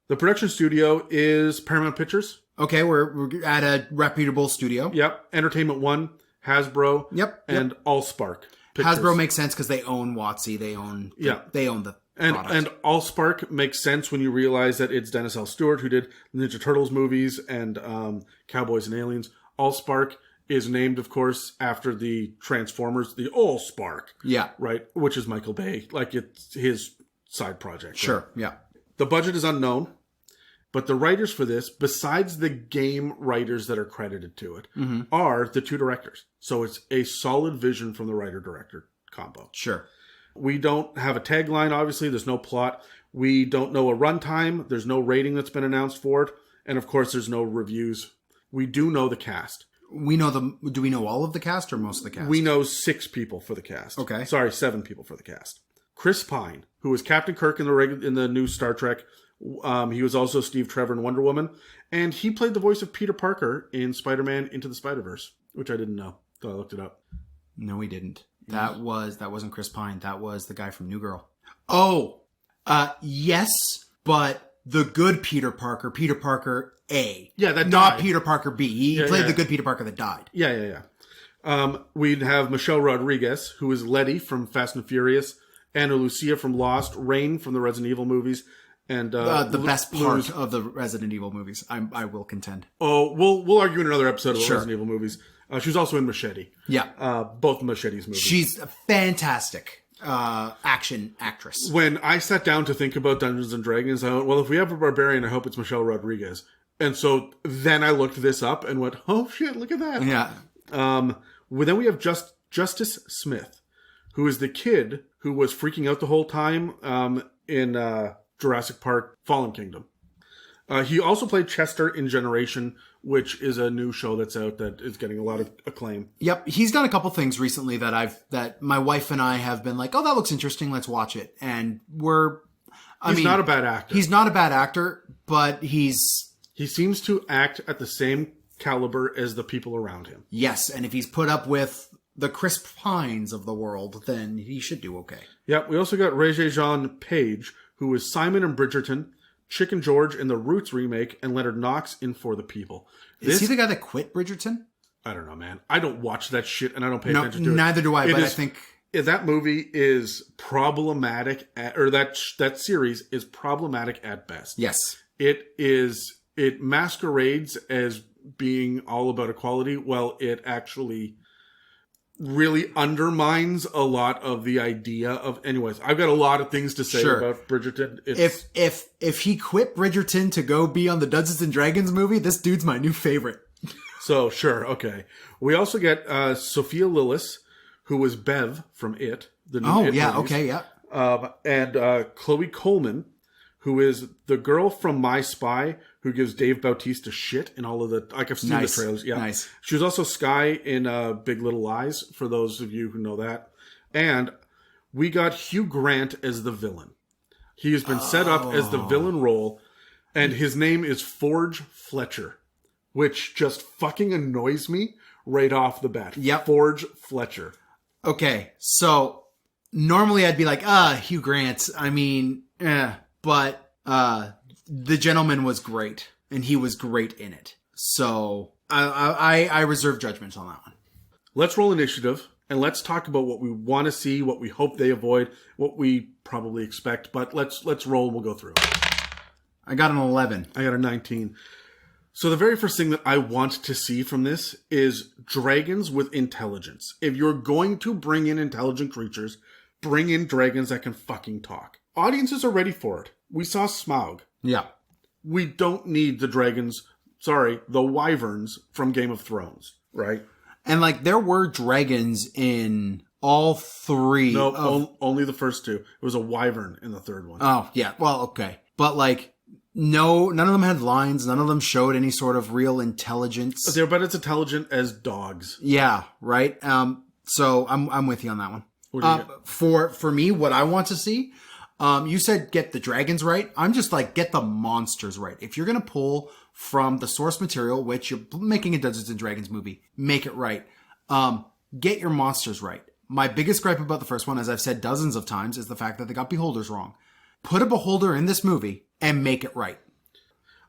the production studio is Paramount Pictures. Okay, we're at a reputable studio. Yep. Entertainment One, Hasbro. Yep. And Allspark Pictures. Hasbro makes sense because they own WotC. They own the product. And Allspark makes sense when you realize that it's Dennis L. Stewart who did Ninja Turtles movies and Cowboys and Aliens. Allspark is named, of course, after the Transformers, the Allspark. Yeah. Right? Which is Michael Bay. Like, it's his side project. Sure, right? yeah. The budget is unknown, but the writers for this, besides the game writers that are credited to it, are the 2 directors. So it's a solid vision from the writer-director combo. Sure. We don't have a tagline, obviously. There's no plot. We don't know a runtime. There's no rating that's been announced for it. And, of course, there's no reviews. We do know the cast. Do we know all of the cast or most of the cast? We know 6 people for the cast. Okay. Sorry, 7 people for the cast. Chris Pine, who was Captain Kirk in the new Star Trek. He was also Steve Trevor in Wonder Woman. And he played the voice of Peter Parker in Spider-Man Into the Spider-Verse, which I didn't know. So I looked it up. No, he didn't. That wasn't Chris Pine. That was the guy from New Girl. Oh, yes, but the good Peter Parker A. Yeah, that not died. Peter Parker B. He played the good Peter Parker that died. Yeah. We'd have Michelle Rodriguez, who is Letty from Fast and Furious, Ana Lucia from Lost, Rain from the Resident Evil movies, and the best part of the Resident Evil movies. I will contend. Oh, we'll argue in another episode of the Resident Evil movies. She was also in Machete. Yeah. Both Machete's movies. She's a fantastic action actress. When I sat down to think about Dungeons & Dragons, I went, well, if we have a barbarian, I hope it's Michelle Rodriguez. And so then I looked this up and went, oh shit, look at that. Yeah. Then we have Justice Smith, who is the kid who was freaking out the whole time in Jurassic Park Fallen Kingdom. He also played Chester in Generation, which is a new show that's out that is getting a lot of acclaim. Yep, he's done a couple things recently that my wife and I have been like, oh, that looks interesting, let's watch it. And he's not a bad actor. He's not a bad actor, but he seems to act at the same caliber as the people around him. Yes, and if he's put up with the Chris Pines of the world, then he should do okay. Yep, we also got Regé-Jean Page, who was Simon in Bridgerton, Chicken George in the Roots remake, and Leonard Knox in For the People. Is he the guy that quit Bridgerton? I don't know, man. I don't watch that shit, and I don't pay attention to it. Neither do I, but I think... That movie is problematic, or that series is problematic at best. Yes. It masquerades as being all about equality, while it actually really undermines a lot of the idea of... Anyways, I've got a lot of things to say about Bridgerton. If he quit Bridgerton to go be on the Dungeons and Dragons movie, this dude's my new favorite. So, sure, okay. We also get Sophia Lillis, who was Bev from It. The new It movies. Okay, yeah. And Chloe Coleman, who is the girl from My Spy, who gives Dave Bautista shit in all of the... Like, I've seen the trailers. Yeah. Nice. She was also Skye in Big Little Lies, for those of you who know that. And we got Hugh Grant as the villain. He has been set up as the villain role, and his name is Forge Fletcher, which just fucking annoys me right off the bat. Yep. Forge Fletcher. Okay, so normally I'd be like, Hugh Grant. I mean, but... The Gentleman was great, and he was great in it. So I reserve judgment on that one. Let's roll initiative, and let's talk about what we want to see, what we hope they avoid, what we probably expect. But let's roll, and we'll go through. I got an 11. I got a 19. So the very first thing that I want to see from this is dragons with intelligence. If you're going to bring in intelligent creatures, bring in dragons that can fucking talk. Audiences are ready for it. We saw Smaug. Yeah. We don't need the dragons, the wyverns from Game of Thrones, right? And like there were dragons in all three. No, only the first two. It was a wyvern in the third one. Oh, yeah. Well, okay. But like, no, none of them had lines. None of them showed any sort of real intelligence. They're about as intelligent as dogs. Yeah, right. So I'm with you on that one. What do you get? For me, what I want to see, you said get the dragons right. I'm just like, get the monsters right. If you're going to pull from the source material, which you're making a Dungeons and Dragons movie, make it right. Get your monsters right. My biggest gripe about the first one, as I've said dozens of times, is the fact that they got beholders wrong. Put a beholder in this movie and make it right.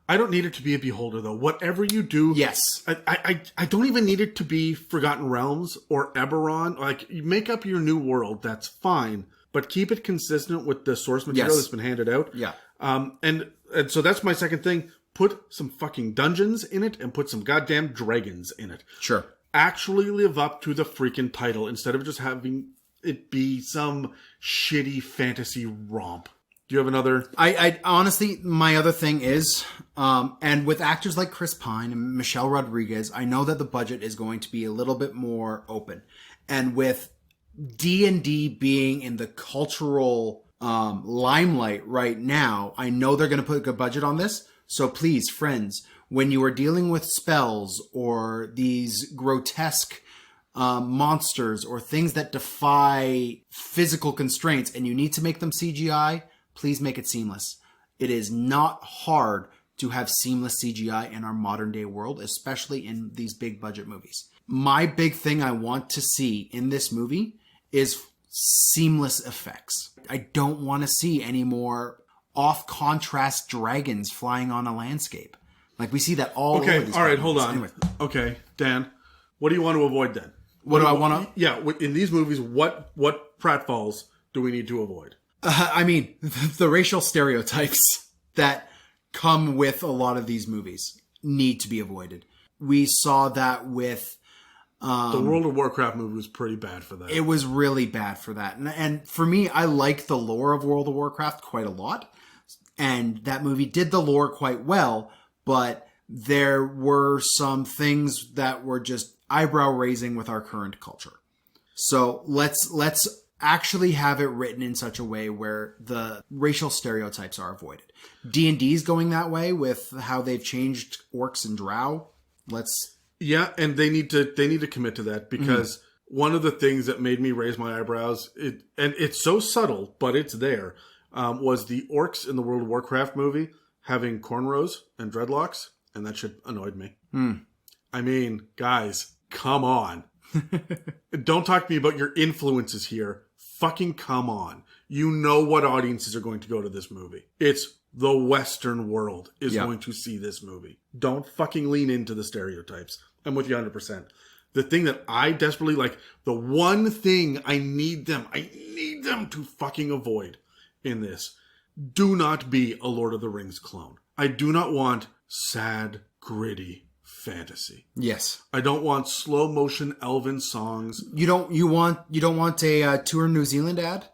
I don't need it to be a beholder, though. Whatever you do... Yes. I don't even need it to be Forgotten Realms or Eberron. Like, you make up your new world, that's fine. But keep it consistent with the source material that's been handed out. Yeah. And so that's my second thing. Put some fucking dungeons in it and put some goddamn dragons in it. Sure. Actually live up to the freaking title instead of just having it be some shitty fantasy romp. Do you have another? I honestly, my other thing is, and with actors like Chris Pine and Michelle Rodriguez, I know that the budget is going to be a little bit more open. And with D&D being in the cultural limelight right now, I know they're going to put a good budget on this. So please, friends, when you are dealing with spells or these grotesque monsters or things that defy physical constraints and you need to make them CGI, please make it seamless. It is not hard to have seamless CGI in our modern day world, especially in these big budget movies. My big thing I want to see in this movie is seamless effects. I don't want to see any more off-contrast dragons flying on a landscape. Like, we see that all over these all right, hold movies. on. Anyway. Okay, Dan, what do you want to avoid then? What do I want to... Yeah, in these movies, what pratfalls do we need to avoid? I mean, the racial stereotypes that come with a lot of these movies need to be avoided. We saw that with... the World of Warcraft movie was pretty bad for that. It was really bad for that. And for me, I like the lore of World of Warcraft quite a lot. And that movie did the lore quite well, but there were some things that were just eyebrow raising with our current culture. So let's actually have it written in such a way where the racial stereotypes are avoided. D&D's going that way with how they've changed orcs and drow. Yeah, and they need to commit to that because one of the things that made me raise my eyebrows, and it's so subtle, but it's there, was the orcs in the World of Warcraft movie having cornrows and dreadlocks, and that shit annoyed me. I mean, guys, come on. Don't talk to me about your influences here. Fucking come on. You know what audiences are going to go to this movie. It's the Western world is going to see this movie. Don't fucking lean into the stereotypes. I'm with you 100%. The thing that I desperately like, the one thing I need them to fucking avoid in this, do not be a Lord of the Rings clone. I do not want sad, gritty fantasy. Yes. I don't want slow motion elven songs. You don't want a tour New Zealand ad?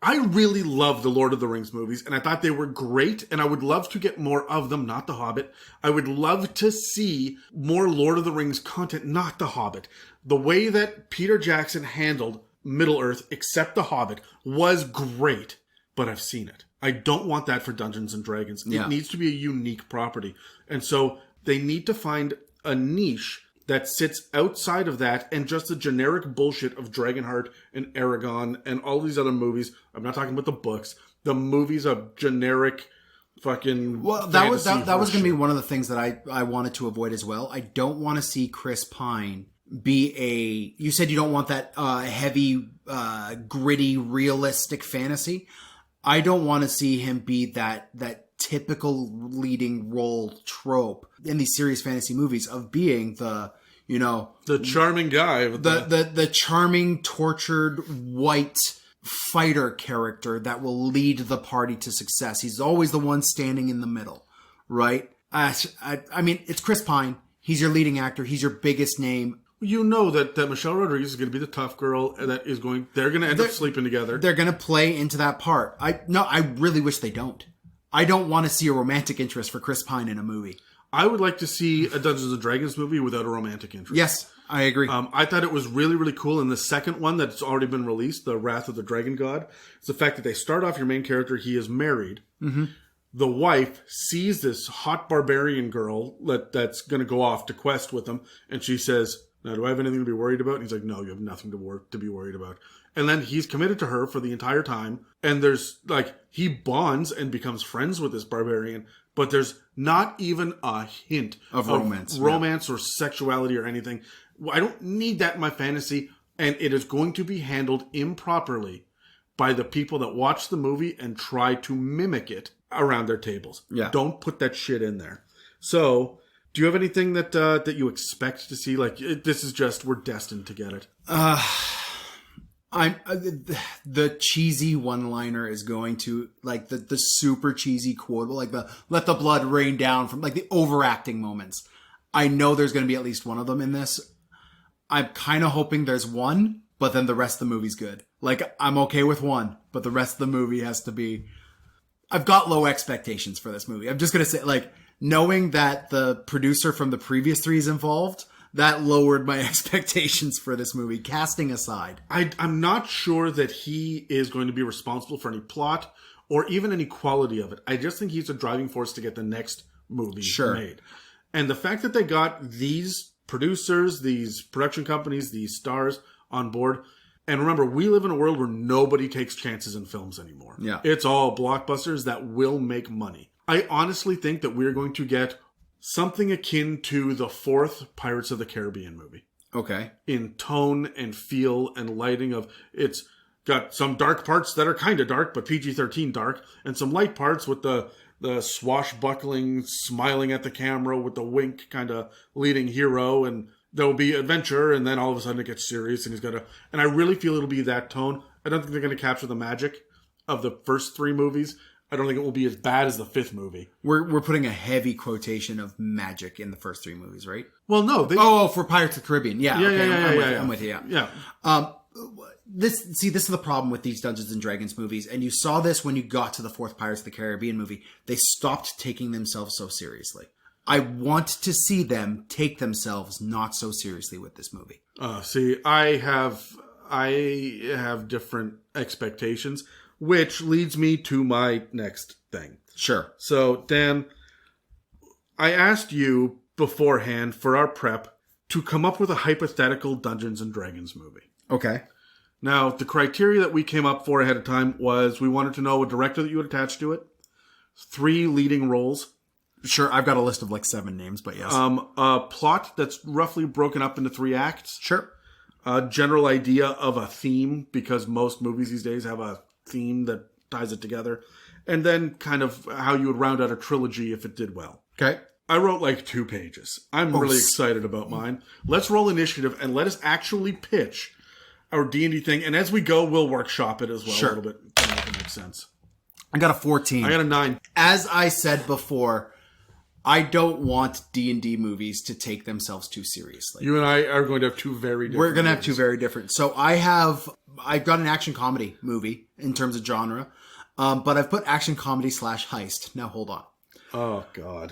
I really love the Lord of the Rings movies, and I thought they were great, and I would love to get more of them, not The Hobbit. I would love to see more Lord of the Rings content, not The Hobbit. The way that Peter Jackson handled Middle-earth, except The Hobbit, was great, but I've seen it. I don't want that for Dungeons & Dragons. Yeah. It needs to be a unique property. And so they need to find a niche that sits outside of that and just the generic bullshit of Dragonheart and Aragon and all these other movies. I'm not talking about the books. The movies of generic fucking... Well, that was going to be one of the things that I wanted to avoid as well. I don't want to see Chris Pine be a... You said you don't want that heavy, gritty, realistic fantasy. I don't want to see him be that typical leading role trope in these serious fantasy movies of being the charming guy. The charming, tortured, white fighter character that will lead the party to success. He's always the one standing in the middle, right? I mean, it's Chris Pine. He's your leading actor. He's your biggest name. You know that Michelle Rodriguez is going to be the tough girl, and they're going to end up sleeping together. They're going to play into that part. I really wish they don't. I don't want to see a romantic interest for Chris Pine in a movie. I would like to see a Dungeons and Dragons movie without a romantic interest. Yes, I agree. I thought it was really, really cool in the second one that's already been released, The Wrath of the Dragon God. It's the fact that they start off your main character, he is married. Mm-hmm. The wife sees this hot barbarian girl that's going to go off to quest with him, and she says, "Now, do I have anything to be worried about?" And he's like, "No, you have nothing to be worried about." And then he's committed to her for the entire time, and there's, he bonds and becomes friends with this barbarian, but there's not even a hint of romance or sexuality or anything. I don't need that in my fantasy, and it is going to be handled improperly by the people that watch the movie and try to mimic it around their tables. Yeah. Don't put that shit in there. So, do you have anything that you expect to see? This is just, we're destined to get it. The cheesy one-liner is going to, the super cheesy quote, the let the blood rain down from, the overacting moments. I know there's going to be at least one of them in this. I'm kind of hoping there's one, but then the rest of the movie's good. I'm okay with one, but the rest of the movie has to be... I've got low expectations for this movie. I'm just going to say, knowing that the producer from the previous three is involved, that lowered my expectations for this movie, casting aside. I'm not sure that he is going to be responsible for any plot or even any quality of it. I just think he's a driving force to get the next movie made. And the fact that they got these producers, these production companies, these stars on board... And remember, we live in a world where nobody takes chances in films anymore. Yeah. It's all blockbusters that will make money. I honestly think that we're going to get something akin to the fourth Pirates of the Caribbean movie. Okay. In tone and feel and lighting of... It's got some dark parts that are kind of dark, but PG-13 dark, and some light parts with the swashbuckling, smiling at the camera with the wink kind of leading hero, and... There'll be adventure, and then all of a sudden it gets serious, and he's got to... And I really feel it'll be that tone. I don't think they're going to capture the magic of the first three movies. I don't think it will be as bad as the fifth movie. We're putting a heavy quotation of magic in the first three movies, right? Well, no. For Pirates of the Caribbean. Yeah. I'm with you. Yeah. This is the problem with these Dungeons and Dragons movies, and you saw this when you got to the fourth Pirates of the Caribbean movie. They stopped taking themselves so seriously. I want to see them take themselves not so seriously with this movie. I have different expectations, which leads me to my next thing. Sure. So, Dan, I asked you beforehand for our prep to come up with a hypothetical Dungeons and Dragons movie. Okay. Now, the criteria that we came up for ahead of time was we wanted to know a director that you would attach to it, 3 leading roles. Sure, I've got a list of 7 names, but yes. A plot that's roughly broken up into 3 acts. Sure. A general idea of a theme, because most movies these days have a theme that ties it together. And then kind of how you would round out a trilogy if it did well. Okay. I wrote 2 pages. I'm really excited about mine. Let's roll initiative and let us actually pitch our D&D thing. And as we go, we'll workshop it as well a little bit. That makes sense. I got a 14. I got a 9. As I said before... I don't want D&D movies to take themselves too seriously. You and I are going to have 2 very different We're going to have 2 very different. So I've got an action comedy movie in terms of genre, but I've put action comedy / heist. Now hold on. Oh, God.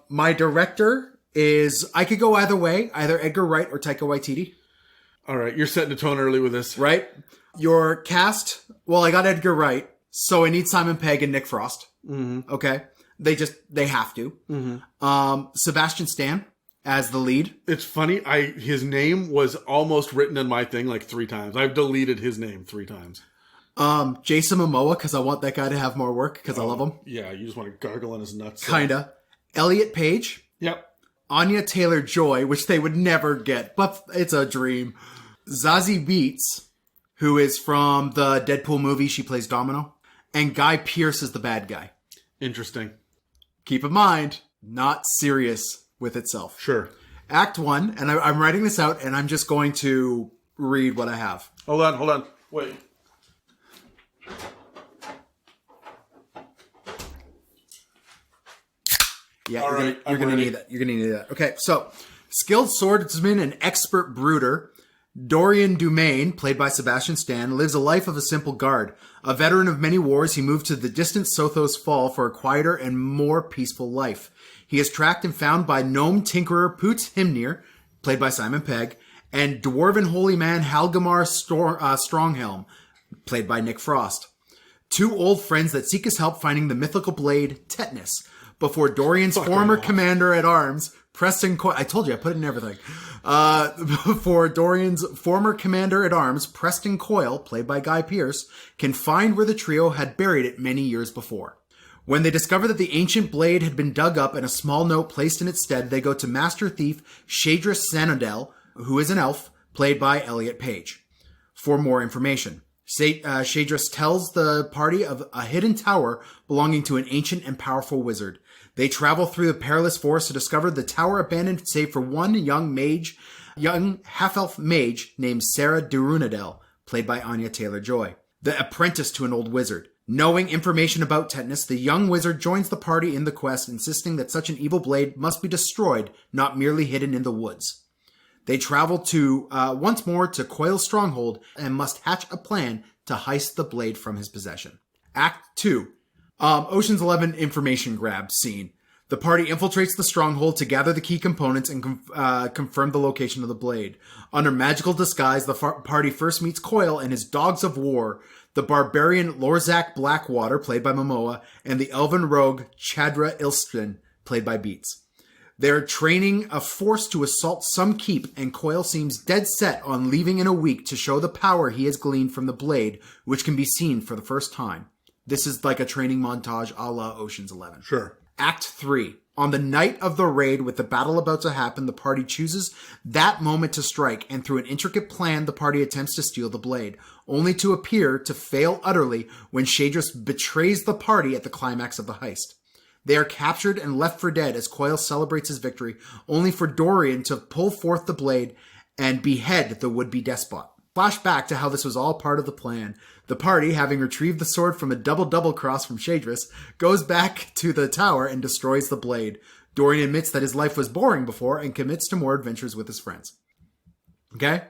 My director is, I could go either way, either Edgar Wright or Taika Waititi. All right, you're setting the tone early with this. Right? Your cast, well, I got Edgar Wright, so I need Simon Pegg and Nick Frost. Mm-hmm. Okay? They have to. Mm-hmm. Sebastian Stan as the lead. It's funny. His name was almost written in my thing 3 times. I've deleted his name 3 times. Jason Momoa, because I want that guy to have more work, because I love him. Yeah, you just want to gargle on his nuts. Kinda. Elliot Page. Yep. Anya Taylor-Joy, which they would never get, but it's a dream. Zazie Beetz, who is from the Deadpool movie. She plays Domino. And Guy Pearce is the bad guy. Interesting. Keep in mind, not serious with itself. Sure. Act 1, and I'm writing this out, and I'm just going to read what I have. Hold on. Wait. Yeah, you're gonna need that. You're gonna need that. Okay, so skilled swordsman and expert brooder, Dorian Dumaine, played by Sebastian Stan, lives a life of a simple guard. A veteran of many wars, he moved to the distant Sothos Fall for a quieter and more peaceful life. He is tracked and found by gnome tinkerer Poots Himnir, played by Simon Pegg, and dwarven holy man Halgamar Stronghelm, played by Nick Frost. Two old friends that seek his help finding the mythical blade Tetanus, before Dorian's former commander-at-arms, Preston Coyle... I told you, I put it in everything. Before Dorian's former commander-at-arms, Preston Coyle, played by Guy Pearce, can find where the trio had buried it many years before. When they discover that the ancient blade had been dug up and a small note placed in its stead, they go to master thief Shathrax Sanadel, who is an elf, played by Elliot Page, for more information. Shathrax tells the party of a hidden tower belonging to an ancient and powerful wizard. They travel through the perilous forest to discover the tower abandoned save for one young half-elf mage named Sarah Durunadel, played by Anya Taylor-Joy, the apprentice to an old wizard. Knowing information about Tetanus, the young wizard joins the party in the quest, insisting that such an evil blade must be destroyed, not merely hidden in the woods. They travel once more to Coyle's stronghold and must hatch a plan to heist the blade from his possession. Act 2. Ocean's 11 information grab scene. The party infiltrates the stronghold to gather the key components and confirm the location of the blade. Under magical disguise, the party first meets Coyle and his dogs of war, the barbarian Lorzak Blackwater, played by Momoa, and the elven rogue Chadra Ilstrin, played by Beats. They're training a force to assault some keep, and Coyle seems dead set on leaving in a week to show the power he has gleaned from the blade, which can be seen for the first time. This is like a training montage a la Ocean's 11. Sure. Act 3. On the night of the raid, with the battle about to happen, the party chooses that moment to strike, and through an intricate plan, the party attempts to steal the blade, only to appear to fail utterly when Shathrax betrays the party at the climax of the heist. They are captured and left for dead as Coyle celebrates his victory, only for Dorian to pull forth the blade and behead the would-be despot. Flash back to how this was all part of the plan. The party, having retrieved the sword from a double cross from Shathrax, goes back to the tower and destroys the blade. Dorian admits that his life was boring before and commits to more adventures with his friends. Okay?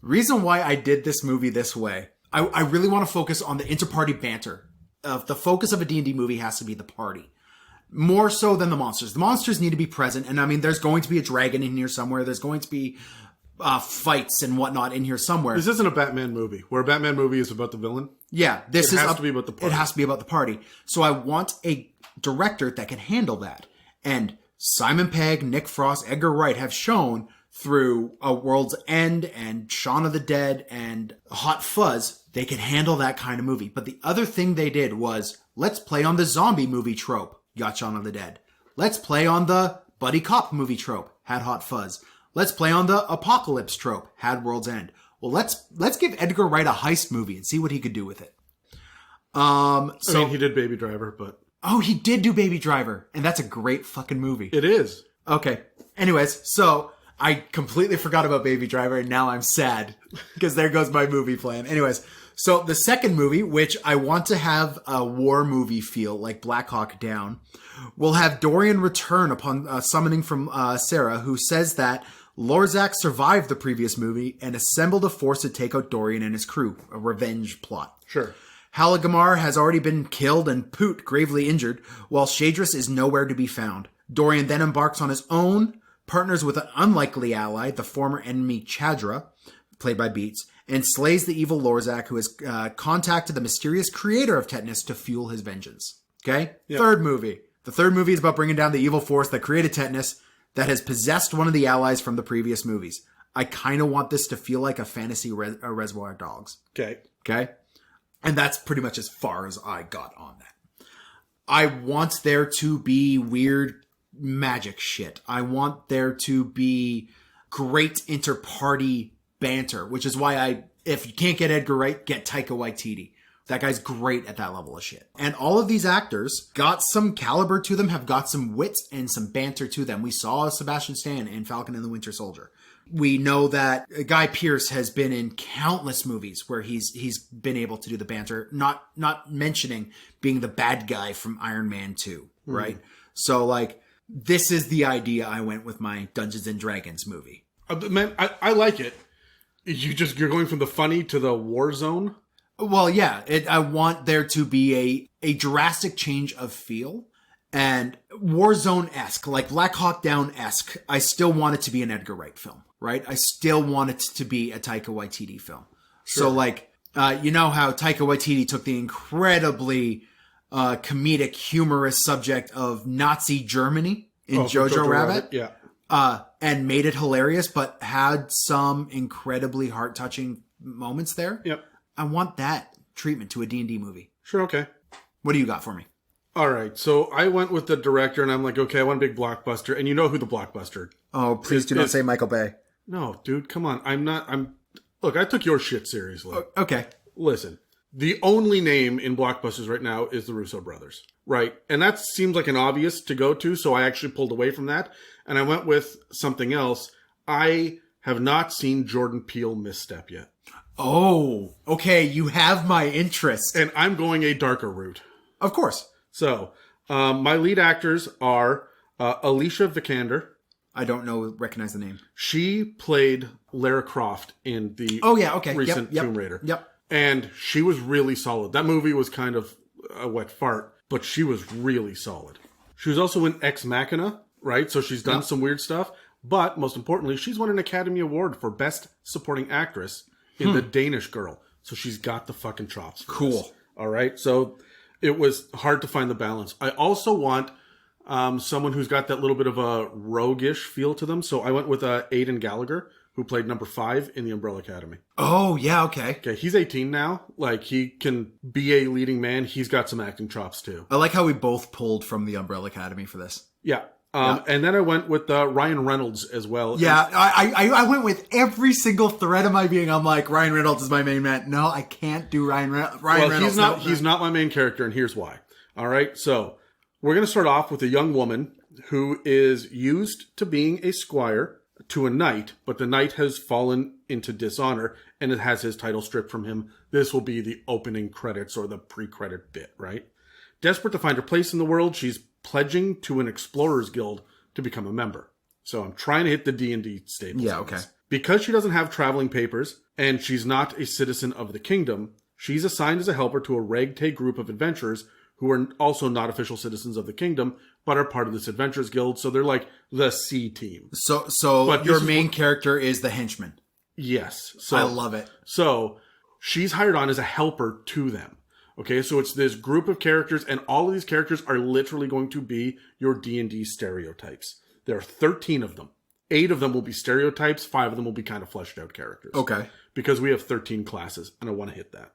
Reason why I did this movie this way, I really want to focus on the inter-party banter. The focus of a D&D movie has to be the party. More so than the monsters. The monsters need to be present, and I mean, there's going to be a dragon in here somewhere. There's going to be fights and whatnot in here somewhere. This isn't a Batman movie, where a Batman movie is about the villain. Yeah, It has to be about the party. It has to be about the party. So I want a director that can handle that. And Simon Pegg, Nick Frost, Edgar Wright have shown through A World's End and Shaun of the Dead and Hot Fuzz, they can handle that kind of movie. But the other thing they did was, let's play on the zombie movie trope. Got Shaun of the Dead. Let's play on the buddy cop movie trope. Had Hot Fuzz. Let's play on the apocalypse trope. Had World's End. Well, let's give Edgar Wright a heist movie and see what he could do with it. I mean, he did Baby Driver, but... Oh, he did do Baby Driver. And that's a great fucking movie. It is. Okay. Anyways, so I completely forgot about Baby Driver and now I'm sad. Because there goes my movie plan. Anyways, so the second movie, which I want to have a war movie feel, like Black Hawk Down, will have Dorian return upon summoning from Sarah, who says that Lorzak survived the previous movie and assembled a force to take out Dorian and his crew, a revenge plot. Sure. Halagamar has already been killed and Poot gravely injured, while Shathrax is nowhere to be found. Dorian then embarks on his own, partners with an unlikely ally, the former enemy Chadra, played by Beats, and slays the evil Lorzak, who has contacted the mysterious creator of Tetanus to fuel his vengeance. Okay? Yep. Third movie. The third movie is about bringing down the evil force that created Tetanus, that has possessed one of the allies from the previous movies. I kind of want this to feel like a fantasy Reservoir Dogs. Okay? And that's pretty much as far as I got on that. I want there to be weird magic shit. I want there to be great inter-party banter, which is why if you can't get Edgar Wright, get Taika Waititi. That guy's great at that level of shit. And all of these actors got some caliber to them, have got some wit and some banter to them. We saw Sebastian Stan in Falcon and the Winter Soldier. We know that Guy Pearce has been in countless movies where he's been able to do the banter, not mentioning being the bad guy from Iron Man 2, right? So, like, this is the idea I went with my Dungeons and Dragons movie. Man, I like it. You're going from the funny to the war zone? Well, yeah, I want there to be a drastic change of feel and Warzone-esque, like Black Hawk Down-esque. I still want it to be an Edgar Wright film, right? I still want it to be a Taika Waititi film. Sure. So, like, you know how Taika Waititi took the incredibly comedic, humorous subject of Nazi Germany in Jojo Rabbit? Yeah. And made it hilarious, but had some incredibly heart-touching moments there. Yep. I want that treatment to a D&D movie. Sure, okay. What do you got for me? All right, so I went with the director, and I'm like, okay, I want a big blockbuster, and you know who the blockbuster. Oh, please do not say Michael Bay. No, dude, come on. Look, I took your shit seriously. Okay. Listen, the only name in blockbusters right now is the Russo brothers, right? And that seems like an obvious to go to, so I actually pulled away from that, and I went with something else. I have not seen Jordan Peele misstep yet. Oh, okay. You have my interest. And I'm going a darker route. Of course. So, my lead actors are Alicia Vikander. I don't recognize the name. She played Lara Croft in the recent Tomb Raider. Yep. And she was really solid. That movie was kind of a wet fart, but she was really solid. She was also in Ex Machina, right? So she's done some weird stuff. But most importantly, she's won an Academy Award for Best Supporting Actress in The Danish Girl. So she's got the fucking chops for this. All right. So it was hard to find the balance. I also want someone who's got that little bit of a roguish feel to them. So I went with Aidan Gallagher, who played number 5 in the Umbrella Academy. Oh, yeah, okay. Okay, he's 18 now. Like, he can be a leading man. He's got some acting chops, too. I like how we both pulled from the Umbrella Academy for this. Yeah. And then I went with Ryan Reynolds as well. Yeah, I went with every single thread of my being. I'm like, Ryan Reynolds is my main man. No, I can't do Ryan Reynolds. He's not my main character, and here's why. All right, so we're going to start off with a young woman who is used to being a squire to a knight, but the knight has fallen into dishonor, and it has his title stripped from him. This will be the opening credits or the pre-credit bit, right? Desperate to find her place in the world, she's pledging to an explorers guild to become a member. So I'm trying to hit the D&D staples. Yeah, okay. Because she doesn't have traveling papers and she's not a citizen of the kingdom, she's assigned as a helper to a ragtag group of adventurers who are also not official citizens of the kingdom, but are part of this adventurers guild. So they're like the C team. So your main character is the henchman. Yes. So I love it. So she's hired on as a helper to them. Okay, so it's this group of characters, and all of these characters are literally going to be your D&D stereotypes. There are 13 of them. 8 of them will be stereotypes, 5 of them will be kind of fleshed out characters. Okay. Because we have 13 classes, and I want to hit that.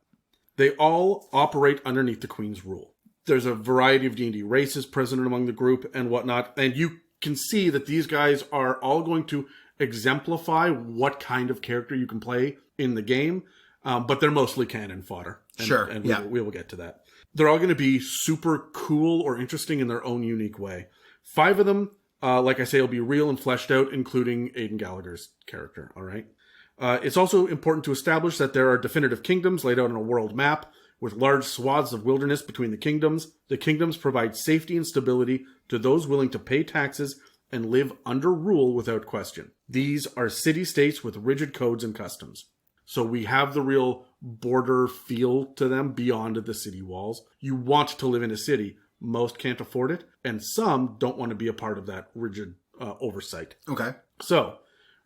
They all operate underneath the Queen's rule. There's a variety of D&D races present among the group and whatnot, and you can see that these guys are all going to exemplify what kind of character you can play in the game, but they're mostly cannon fodder. And we will get to that. They're all going to be super cool or interesting in their own unique way. 5 of them, like I say, will be real and fleshed out, including Aidan Gallagher's character. All right. It's also important to establish that there are definitive kingdoms laid out on a world map with large swaths of wilderness between the kingdoms. The kingdoms provide safety and stability to those willing to pay taxes and live under rule without question. These are city-states with rigid codes and customs. So we have the real border feel to them beyond the city walls. You want to live in a city. Most can't afford it, and some don't want to be a part of that rigid oversight. Okay. So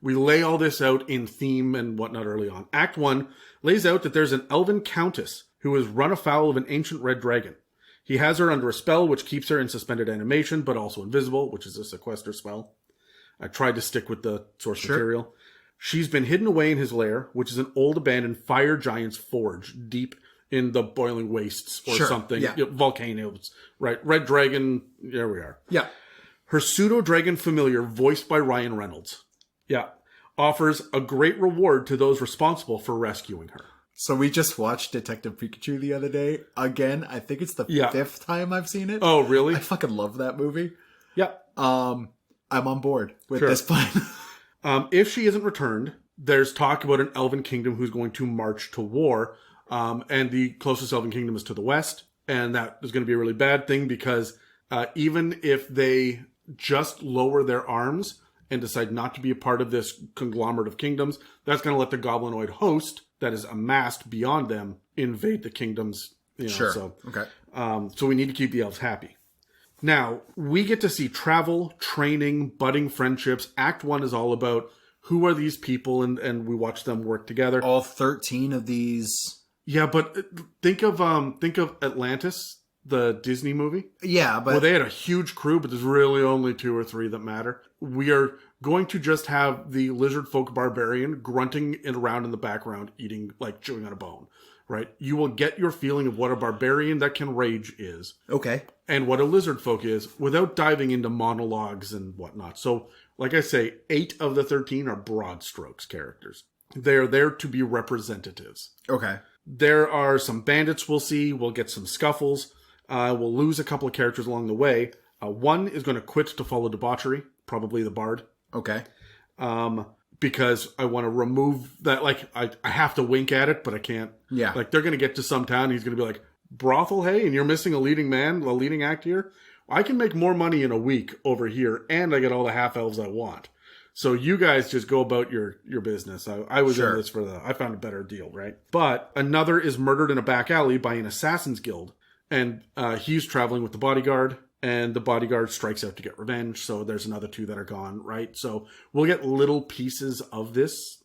we lay all this out in theme and whatnot early on. Act 1 lays out that there's an elven countess who has run afoul of an ancient red dragon. He has her under a spell which keeps her in suspended animation, but also invisible, which is a sequester spell. I tried to stick with the source material. She's been hidden away in his lair, which is an old abandoned fire giant's forge deep in the boiling wastes or something. Yeah. Volcanoes, right? Red dragon, there we are. Yeah. Her pseudo-dragon familiar, voiced by Ryan Reynolds, offers a great reward to those responsible for rescuing her. So we just watched Detective Pikachu the other day. Again, I think it's the fifth time I've seen it. Oh, really? I fucking love that movie. Yeah. I'm on board with this plan. If she isn't returned, there's talk about an elven kingdom who's going to march to war. And the closest elven kingdom is to the west. And that is going to be a really bad thing because even if they just lower their arms and decide not to be a part of this conglomerate of kingdoms, that's going to let the goblinoid host that is amassed beyond them invade the kingdoms. Sure. So, okay. So we need to keep the elves happy. Now, we get to see travel, training, budding friendships. Act 1 is all about who are these people, and we watch them work together. All 13 of these. Yeah, but think of Atlantis, the Disney movie. Yeah, but... Well, they had a huge crew, but there's really only 2 or 3 that matter. We are going to just have the lizard folk barbarian grunting around in the background, eating, like chewing on a bone, right? You will get your feeling of what a barbarian that can rage is. Okay. And what a lizard folk is without diving into monologues and whatnot. So, like I say, 8 of the 13 are broad strokes characters. They're there to be representatives. Okay. There are some bandits we'll see. We'll get some scuffles. We'll lose a couple of characters along the way. One is going to quit to follow debauchery, probably the bard. Okay. Because I want to remove that. Like, I have to wink at it, but I can't. Yeah. Like, they're going to get to some town. And he's going to be like, brothel, hey, and you're missing a leading man, a leading act here? I can make more money in a week over here, and I get all the half-elves I want. So you guys just go about your business. I was in this I found a better deal, right? But another is murdered in a back alley by an assassin's guild. And he's traveling with the bodyguard, and the bodyguard strikes out to get revenge. So there's another 2 that are gone, right? So we'll get little pieces of this.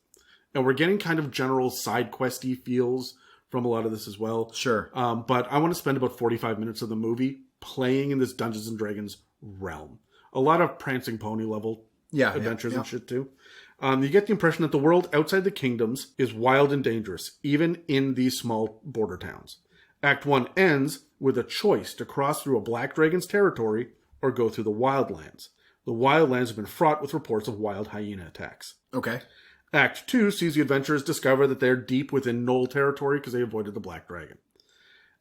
And we're getting kind of general side questy feels from a lot of this as well. Sure. But I want to spend about 45 minutes of the movie playing in this Dungeons & Dragons realm. A lot of prancing pony level adventures and shit too. You get the impression that the world outside the kingdoms is wild and dangerous, even in these small border towns. Act 1 ends with a choice to cross through a black dragon's territory or go through the wildlands. The wildlands have been fraught with reports of wild hyena attacks. Okay. Act 2 sees the adventurers discover that they're deep within Knoll territory because they avoided the black dragon.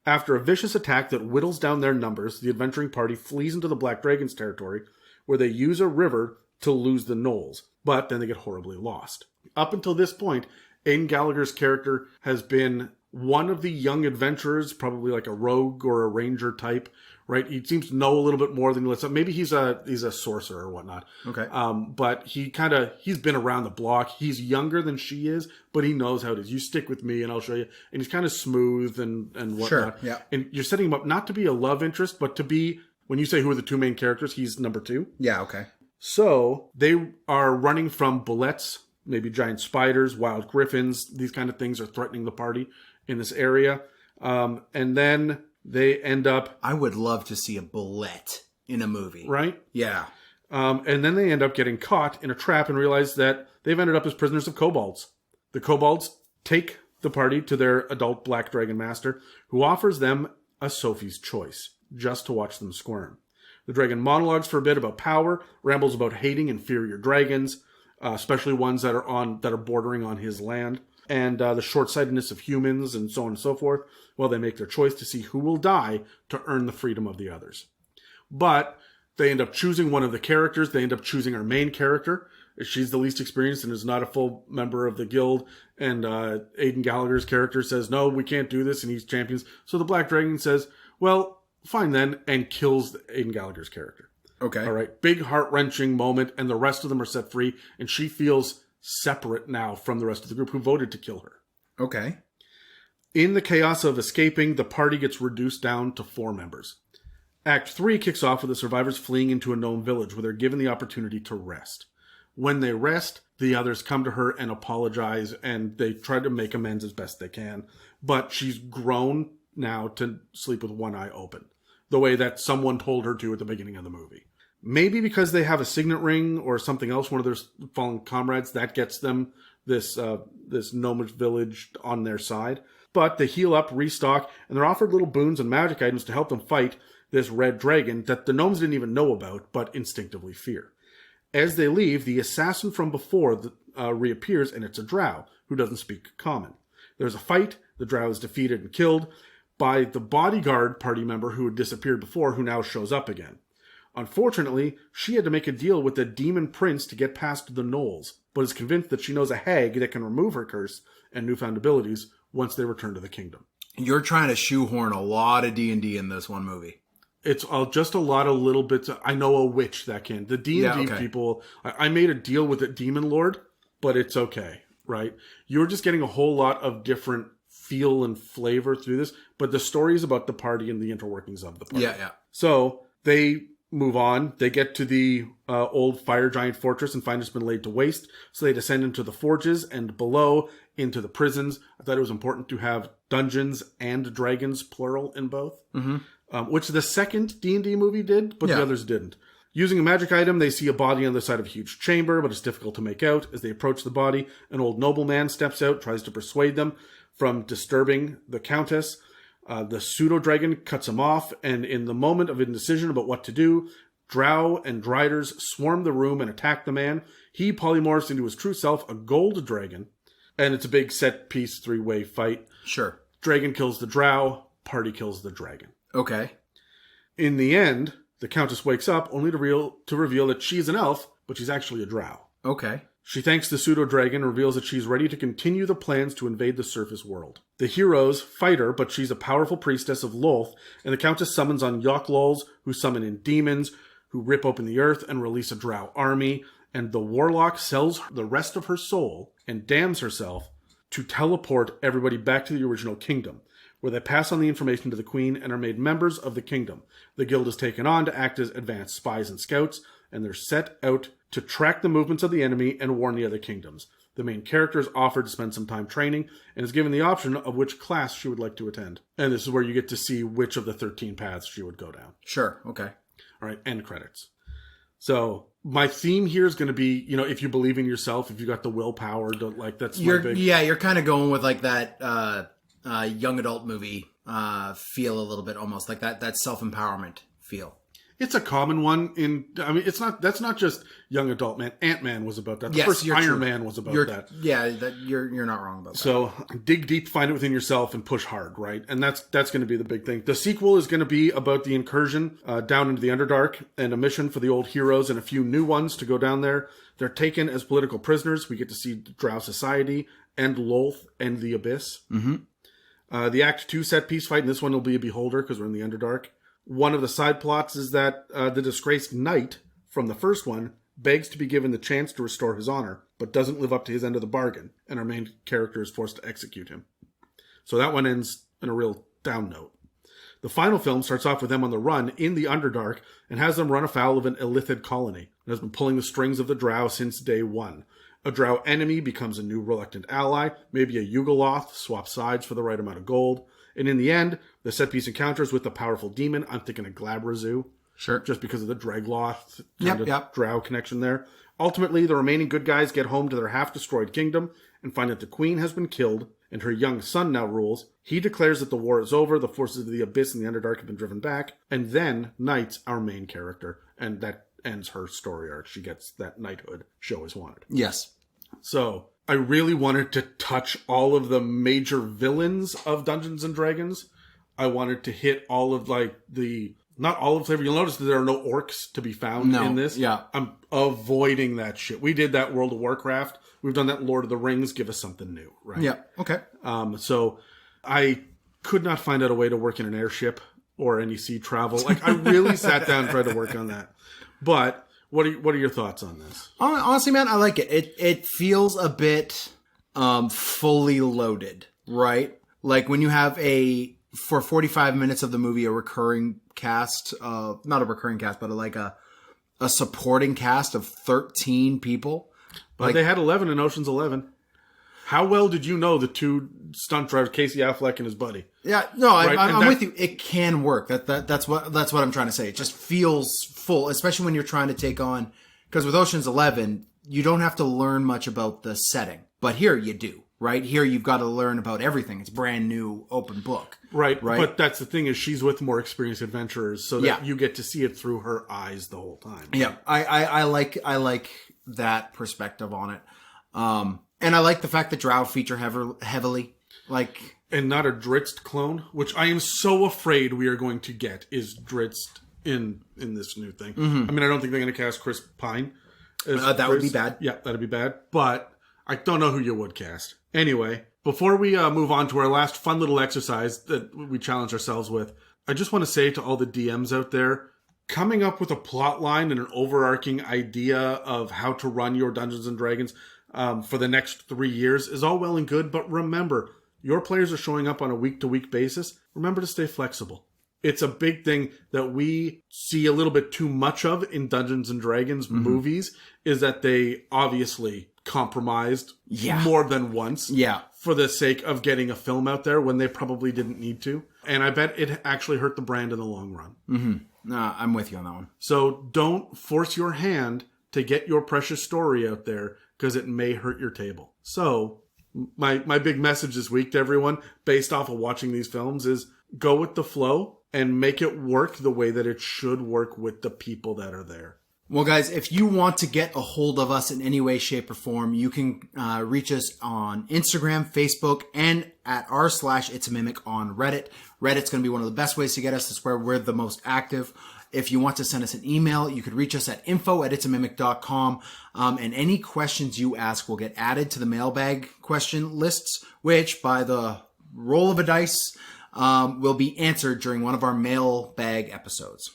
After a vicious attack that whittles down their numbers, the adventuring party flees into the black dragon's territory, where they use a river to lose the Knolls, but then they get horribly lost. Up until this point, Aidan Gallagher's character has been one of the young adventurers, probably like a rogue or a ranger type, right? He seems to know a little bit more than let's say. Maybe he's a sorcerer or whatnot. Okay. But he's been around the block. He's younger than she is, but he knows how it is. You stick with me and I'll show you. And he's kind of smooth and whatnot. Sure, yeah. And you're setting him up not to be a love interest, but to be, when you say who are the 2 main characters, he's number 2. Yeah, okay. So they are running from bullets, maybe giant spiders, wild griffins. These kind of things are threatening the party in this area. And then they end up... I would love to see a bullet in a movie. Right? Yeah. And then they end up getting caught in a trap and realize that they've ended up as prisoners of kobolds. The kobolds take the party to their adult black dragon master, who offers them a Sophie's choice, just to watch them squirm. The dragon monologues for a bit about power, rambles about hating inferior dragons, especially ones that are bordering on his land, and the short-sightedness of humans, and so on and so forth, while they make their choice to see who will die to earn the freedom of the others. But they end up choosing one of the characters. They end up choosing our main character. She's the least experienced and is not a full member of the guild. And Aidan Gallagher's character says, no, we can't do this, and he's champions. So the Black Dragon says, well, fine then, and kills Aidan Gallagher's character. Okay. All right. Big heart-wrenching moment, and the rest of them are set free, and she feels separate now from the rest of the group who voted to kill her. Okay. In the chaos of escaping, the party gets reduced down to 4 members. Act 3 kicks off with the survivors fleeing into a known village where they're given the opportunity to rest. When they rest, the others come to her and apologize, and they try to make amends as best they can. But she's grown now to sleep with one eye open, the way that someone told her to at the beginning of the movie. Maybe because they have a signet ring or something else, one of their fallen comrades, that gets them this gnomish village on their side. But they heal up, restock, and they're offered little boons and magic items to help them fight this red dragon that the gnomes didn't even know about, but instinctively fear. As they leave, the assassin from before reappears, and it's a drow who doesn't speak common. There's a fight. The drow is defeated and killed by the bodyguard party member who had disappeared before, who now shows up again. Unfortunately, she had to make a deal with the demon prince to get past the gnolls, but is convinced that she knows a hag that can remove her curse and newfound abilities once they return to the kingdom. You're trying to shoehorn a lot of D&D in this one movie. It's just a lot of little bits. I know a witch that can. The D&D people, I made a deal with a demon lord, but it's okay, right? You're just getting a whole lot of different feel and flavor through this, but the story is about the party and the interworkings of the party. Yeah. So they move on. They get to the old fire giant fortress and find it's been laid to waste. So they descend into the forges and below into the prisons. I thought it was important to have Dungeons and Dragons, plural, in both. Which the second D&D movie did, but the others didn't. Using a magic item, they see a body on the side of a huge chamber, but it's difficult to make out. As they approach the body, an old nobleman steps out, tries to persuade them from disturbing the countess. The pseudo-dragon cuts him off, and in the moment of indecision about what to do, drow and driders swarm the room and attack the man. He polymorphs into his true self, a gold dragon, and it's a big set-piece three-way fight. Sure. Dragon kills the drow, party kills the dragon. Okay. In the end, the countess wakes up only to reveal that she's an elf, but she's actually a drow. Okay. She thanks the pseudo-dragon and reveals that she's ready to continue the plans to invade the surface world. The heroes fight her, but she's a powerful priestess of Lolth, and the countess summons on Yoklols, who summon in demons, who rip open the earth and release a drow army, and the warlock sells the rest of her soul and damns herself to teleport everybody back to the original kingdom, where they pass on the information to the queen and are made members of the kingdom. The guild is taken on to act as advanced spies and scouts, and they're set out to track the movements of the enemy and warn the other kingdoms. The main character is offered to spend some time training and is given the option of which class she would like to attend. And this is where you get to see which of the 13 paths she would go down. Sure. Okay. All right. End credits. So my theme here is going to be, if you believe in yourself, if you got the willpower, that's my big... Yeah, you're kind of going with like that young adult movie feel a little bit, almost like that self-empowerment feel. It's a common one that's not just young adult, man. Ant-Man was about that. The first Iron Man was about that. Yeah, you're not wrong about that. So dig deep, find it within yourself, and push hard, right? And that's going to be the big thing. The sequel is going to be about the incursion down into the Underdark and a mission for the old heroes and a few new ones to go down there. They're taken as political prisoners. We get to see Drow society and Lolth and the Abyss. Mm-hmm. The Act 2 set piece fight, and this one will be a Beholder because we're in the Underdark. One of the side plots is that the disgraced knight from the first one begs to be given the chance to restore his honor, but doesn't live up to his end of the bargain, and our main character is forced to execute him. So that one ends in a real down note. The final film starts off with them on the run in the Underdark and has them run afoul of an illithid colony that has been pulling the strings of the drow since day one. A drow enemy becomes a new reluctant ally, maybe a Yugoloth swaps sides for the right amount of gold. And in the end, the set-piece encounters with the powerful demon. I'm thinking of Glabrazu. Sure. Just because of the Dragloth drow connection there. Ultimately, the remaining good guys get home to their half-destroyed kingdom and find that the queen has been killed and her young son now rules. He declares that the war is over, the forces of the Abyss and the Underdark have been driven back, and then knights our main character. And that ends her story arc. She gets that knighthood she always wanted. Yes. So I really wanted to touch all of the major villains of Dungeons and Dragons. I wanted to hit all of not all of flavor. You'll notice that there are no orcs to be found in this. Yeah. I'm avoiding that shit. We did that World of Warcraft. We've done that Lord of the Rings. Give us something new, right? Yeah. Okay. So I could not find out a way to work in an airship or any sea travel. I really sat down and tried to work on that. But what are your thoughts on this? Honestly, man, I like it. It feels a bit fully loaded, right? Like when you have for 45 minutes of the movie, a recurring cast, not a recurring cast, but a supporting cast of 13 people. But they had 11 in Ocean's 11. How well did you know the two stunt drivers, Casey Affleck and his buddy? Yeah, no, right? I'm with you. It can work. That's what I'm trying to say. It just feels full, especially when you're trying to take on, because with Ocean's 11, you don't have to learn much about the setting, but here you do, right? Here you've got to learn about everything. It's brand new, open book, right? But that's the thing, is she's with more experienced adventurers, so that you get to see it through her eyes the whole time. Yeah, I like that perspective on it. And I like the fact that drow feature heavily. Like, And not a Dritz clone, which I am so afraid we are going to get is Dritz in this new thing. I mean, I don't think they're going to cast Chris Pine. that would be bad. Yeah, that'd be bad. But I don't know who you would cast. Anyway, before we move on to our last fun little exercise that we challenge ourselves with, I just want to say to all the DMs out there, coming up with a plot line and an overarching idea of how to run your Dungeons & Dragons for the next 3 years is all well and good, but remember, your players are showing up on a week-to-week basis. Remember to stay flexible. It's a big thing that we see a little bit too much of in Dungeons & Dragons movies, is that they obviously compromised more than once for the sake of getting a film out there when they probably didn't need to. And I bet it actually hurt the brand in the long run. I'm with you on that one. So don't force your hand to get your precious story out there, because it may hurt your table. So my big message this week to everyone, based off of watching these films, is go with the flow and make it work the way that it should work with the people that are there. Well, guys, if you want to get a hold of us in any way, shape, or form, you can reach us on Instagram, Facebook, and at r/It's a Mimic on Reddit. Reddit's going to be one of the best ways to get us. That's where we're the most active. If you want to send us an email, you could reach us at info@itsamimic.com. And any questions you ask will get added to the mailbag question lists, which, by the roll of a dice, will be answered during one of our mailbag episodes.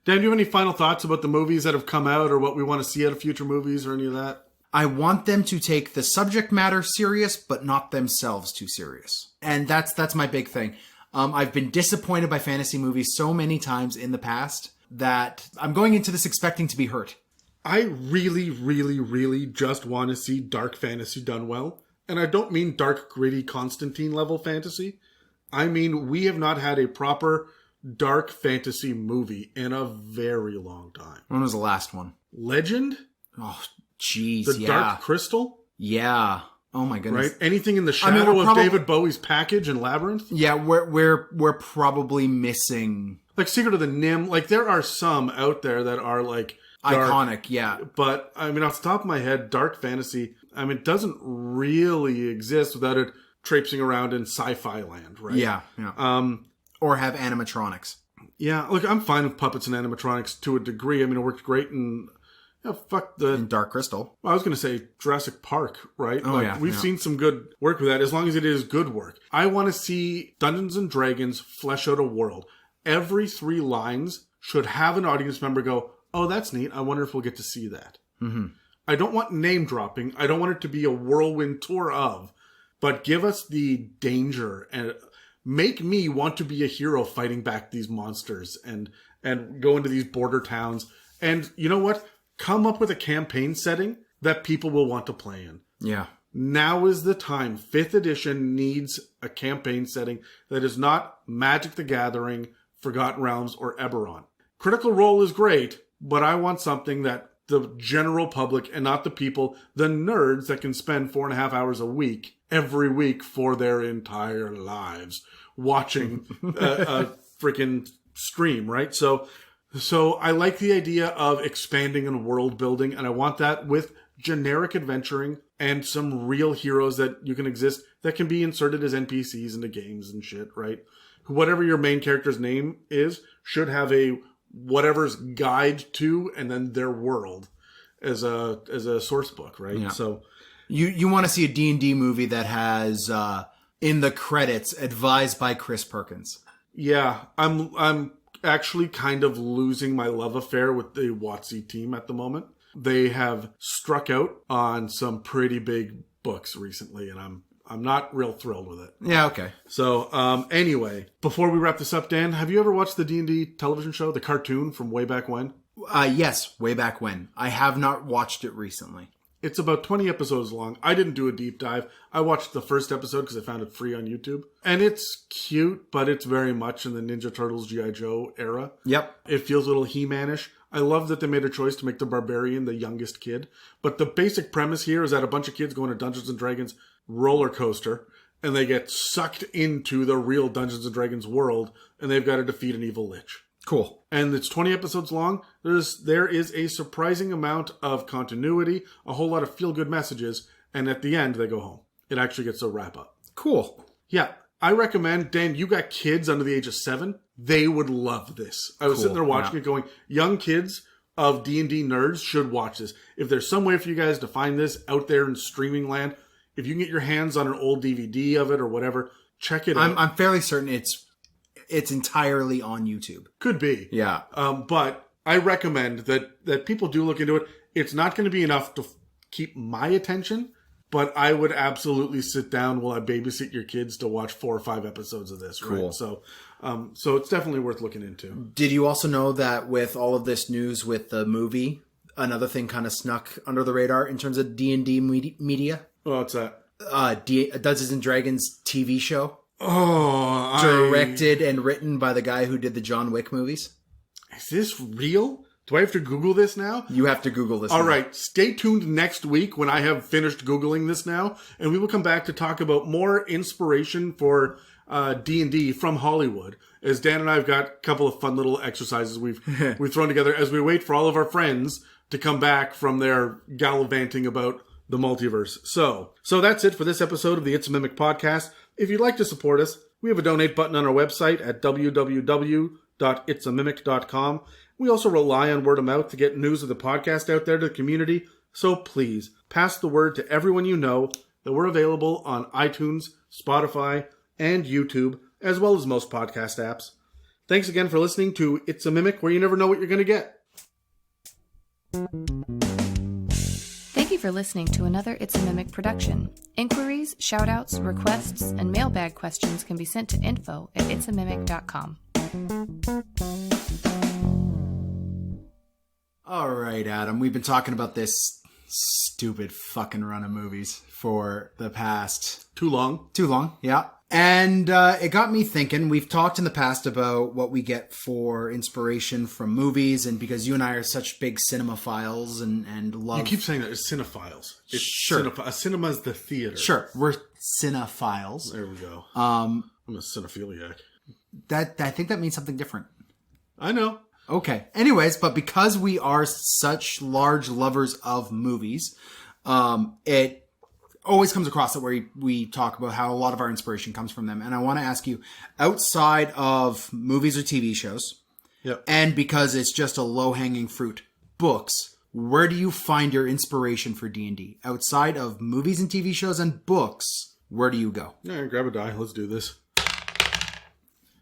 Dan, do you have any final thoughts about the movies that have come out, or what we want to see out of future movies, or any of that? I want them to take the subject matter serious, but not themselves too serious. And that's my big thing. I've been disappointed by fantasy movies so many times in the past that I'm going into this expecting to be hurt. I really, really, really just want to see dark fantasy done well. And I don't mean dark, gritty Constantine level fantasy. I mean, we have not had a proper dark fantasy movie in a very long time. When was the last one? Legend? Oh, jeez, The Dark Crystal? Yeah. Oh my goodness. Right? Anything in the shadow of David Bowie's Package and Labyrinth? Yeah, we're probably missing, like Secret of the Nim. Like, there are some out there that are like dark, iconic, yeah. But I mean, off the top of my head, dark fantasy, I mean, it doesn't really exist without it traipsing around in sci-fi land, right? Yeah. Or have animatronics. Yeah, look, I'm fine with puppets and animatronics to a degree. I mean, it worked great in In Dark Crystal. Well, I was going to say Jurassic Park, right? Oh, yeah. We've seen some good work with that, as long as it is good work. I want to see Dungeons & Dragons flesh out a world. Every 3 lines should have an audience member go, oh, that's neat. I wonder if we'll get to see that. I don't want name dropping. I don't want it to be a whirlwind tour of, but give us the danger and make me want to be a hero fighting back these monsters and go into these border towns. And you know what? Come up with a campaign setting that people will want to play in. Yeah. Now is the time. 5th edition needs a campaign setting that is not Magic the Gathering, Forgotten Realms, or Eberron. Critical Role is great, but I want something that the general public, and not the people, the nerds that can spend 4.5 hours a week, every week for their entire lives, watching a freaking stream, right? So I like the idea of expanding and world building, and I want that with generic adventuring and some real heroes that you can exist that can be inserted as NPCs into games and shit, right? Whatever your main character's name is should have a whatever's guide to and then their world as a source book, right? Yeah. So you want to see a D&D movie that has in the credits advised by Chris Perkins. Yeah, I'm actually kind of losing my love affair with the WotC team at the moment. They have struck out on some pretty big books recently, and I'm not real thrilled with it. Yeah, okay. So, anyway, before we wrap this up, Dan, have you ever watched the D&D television show, the cartoon from way back when? Yes, way back when. I have not watched it recently. It's about 20 episodes long. I didn't do a deep dive. I watched the first episode because I found it free on YouTube. And it's cute, but it's very much in the Ninja Turtles G.I. Joe era. Yep. It feels a little He-Man-ish. I love that they made a choice to make the Barbarian the youngest kid. But the basic premise here is that a bunch of kids go on a Dungeons & Dragons roller coaster, and they get sucked into the real Dungeons & Dragons world, and they've got to defeat an evil lich. Cool. And it's 20 episodes long. There is a surprising amount of continuity, a whole lot of feel-good messages, and at the end, they go home. It actually gets a wrap-up. Cool. Yeah, I recommend, Dan, you got kids under the age of 7. They would love this. I was sitting there watching it going, young kids of D&D nerds should watch this. If there's some way for you guys to find this out there in streaming land, if you can get your hands on an old DVD of it or whatever, check it out. I'm fairly certain it's entirely on YouTube. Could be. Yeah. But I recommend that people do look into it. It's not going to be enough to keep my attention, but I would absolutely sit down while I babysit your kids to watch 4 or 5 episodes of this. Cool. Right? So it's definitely worth looking into. Did you also know that with all of this news with the movie, another thing kind of snuck under the radar in terms of D&D media? Oh, what's that? Dungeons and Dragons TV show. Oh, Directed and written by the guy who did the John Wick movies. Is this real? Do I have to Google this now? You have to Google this. All right. Stay tuned next week when I have finished Googling this now, and we will come back to talk about more inspiration for D&D from Hollywood. As Dan and I have got a couple of fun little exercises we've thrown together as we wait for all of our friends to come back from their gallivanting about the multiverse. So that's it for this episode of the It's a Mimic podcast. If you'd like to support us, we have a donate button on our website at www.itsamimic.com. We also rely on word of mouth to get news of the podcast out there to the community. So please pass the word to everyone you know that we're available on iTunes, Spotify, and YouTube, as well as most podcast apps. Thanks again for listening to It's a Mimic, where you never know what you're going to get. Thank you for listening to another It's a Mimic production. Inquiries, shoutouts, requests, and mailbag questions can be sent to info@itsamimic.com. All right, Adam. We've been talking about this stupid fucking run of movies for the past... Too long, yeah. And it got me thinking. We've talked in the past about what we get for inspiration from movies, and because you and I are such big cinemaphiles and love... You keep saying that it's cinephiles. It's sure. A cinema's the theater. Sure, we're cinephiles. There we go. I'm a cinephiliac. I think that means something different. I know. Okay. Anyways, but because we are such large lovers of movies, it always comes across that where we talk about how a lot of our inspiration comes from them. And I want to ask you, outside of movies or TV shows, yep, and because it's just a low-hanging fruit, books, where do you find your inspiration for D&D? Outside of movies and TV shows and books, where do you go? Yeah, grab a die. Let's do this.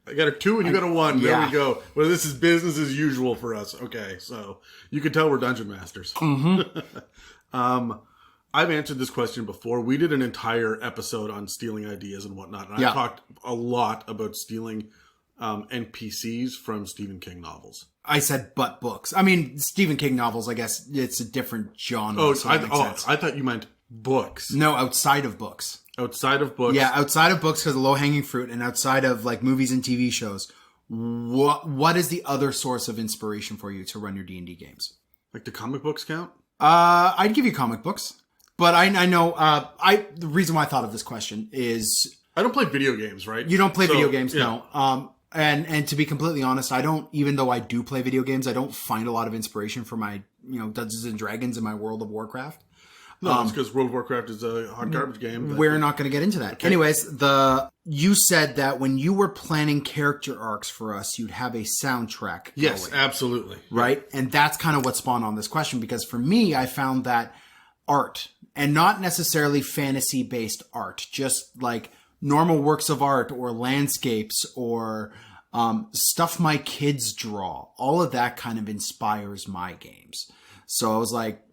I got a 2 and you got a 1. There we go. Well, this is business as usual for us. Okay, so you can tell we're dungeon masters. Mm-hmm. I've answered this question before. We did an entire episode on stealing ideas and whatnot. And I talked a lot about stealing NPCs from Stephen King novels. I said but books. I mean, Stephen King novels, I guess it's a different genre. Oh, so I thought you meant books. No, outside of books. Outside of books? Yeah, outside of books because of low-hanging fruit, and outside of like movies and TV shows, what is the other source of inspiration for you to run your D&D games? Like the comic books count? I'd give you comic books. But I know, the reason why I thought of this question is... I don't play video games, right? You don't play video games, no. And to be completely honest, even though I do play video games, I don't find a lot of inspiration for my, Dungeons and Dragons and my World of Warcraft. No, it's because World of Warcraft is a hot garbage game. We're not going to get into that. Okay. Anyways, you said that when you were planning character arcs for us, you'd have a soundtrack going. Yes, absolutely. Right? And that's kind of what spawned on this question, because for me, I found that art, and not necessarily fantasy-based art, just like normal works of art or landscapes or stuff my kids draw. All of that kind of inspires my games. So I was like,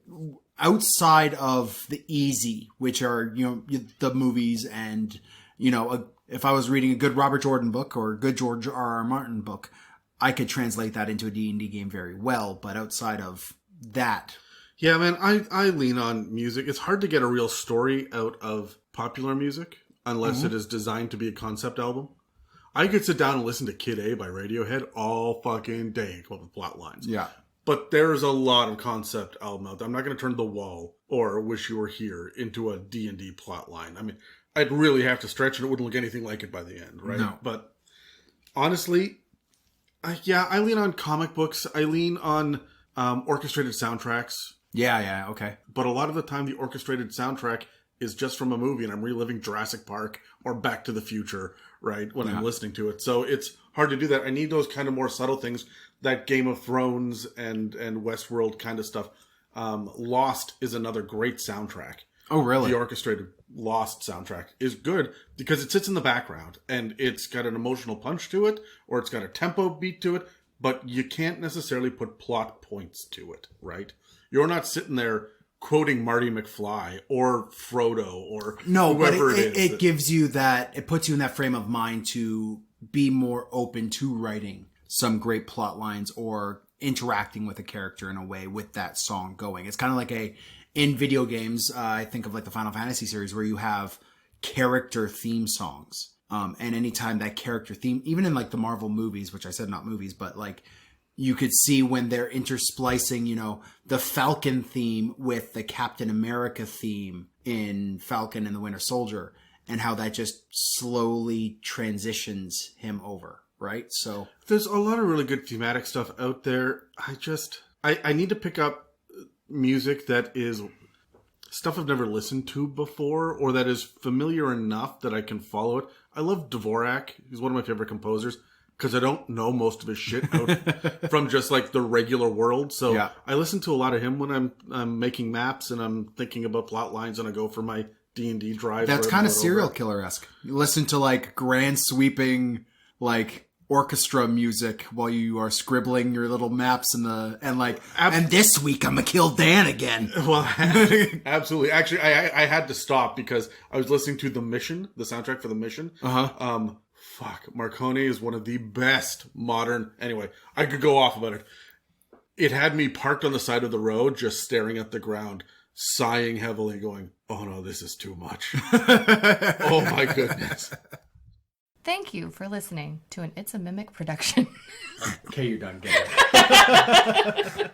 outside of the easy, which are, the movies and, if I was reading a good Robert Jordan book or a good George R.R. Martin book, I could translate that into a D&D game very well. But outside of that... Yeah, man, I lean on music. It's hard to get a real story out of popular music unless it is designed to be a concept album. I could sit down and listen to Kid A by Radiohead all fucking day and come up with plot lines. Yeah. But there's a lot of concept album out there. I'm not going to turn The Wall or Wish You Were Here into a D&D plot line. I mean, I'd really have to stretch and it wouldn't look anything like it by the end, right? No. But honestly, I lean on comic books. I lean on orchestrated soundtracks. Yeah, okay. But a lot of the time, the orchestrated soundtrack is just from a movie and I'm reliving Jurassic Park or Back to the Future, right, when I'm listening to it. So it's hard to do that. I need those kind of more subtle things, that Game of Thrones and Westworld kind of stuff. Lost is another great soundtrack. Oh, really? The orchestrated Lost soundtrack is good because it sits in the background and it's got an emotional punch to it, or it's got a tempo beat to it, but you can't necessarily put plot points to it, right? You're not sitting there quoting Marty McFly or Frodo or whoever it is. It gives you that, it puts you in that frame of mind to be more open to writing some great plot lines or interacting with a character in a way with that song going. It's kind of like in video games, I think of like the Final Fantasy series where you have character theme songs. And anytime that character theme, even in like the Marvel movies, which I said not movies, but like you could see when they're intersplicing, the Falcon theme with the Captain America theme in Falcon and the Winter Soldier, and how that just slowly transitions him over, right? So there's a lot of really good thematic stuff out there. I need to pick up music that is stuff I've never listened to before, or that is familiar enough that I can follow it. I love Dvorak. He's one of my favorite composers because I don't know most of his shit out from just like the regular world. So I listen to a lot of him when I'm making maps and I'm thinking about plot lines and I go for my D&D drive. That's kind of serial killer-esque. You listen to like grand sweeping like orchestra music while you are scribbling your little maps and this week I'm gonna kill Dan again. Well, absolutely. Actually, I had to stop because I was listening to The Mission, the soundtrack for The Mission. Marconi is one of the best modern. Anyway, I could go off about it. It had me parked on the side of the road, just staring at the ground, sighing heavily, going, "Oh no, this is too much." Oh my goodness. Thank you for listening to an It's a Mimic production. Okay, you're done. Get it.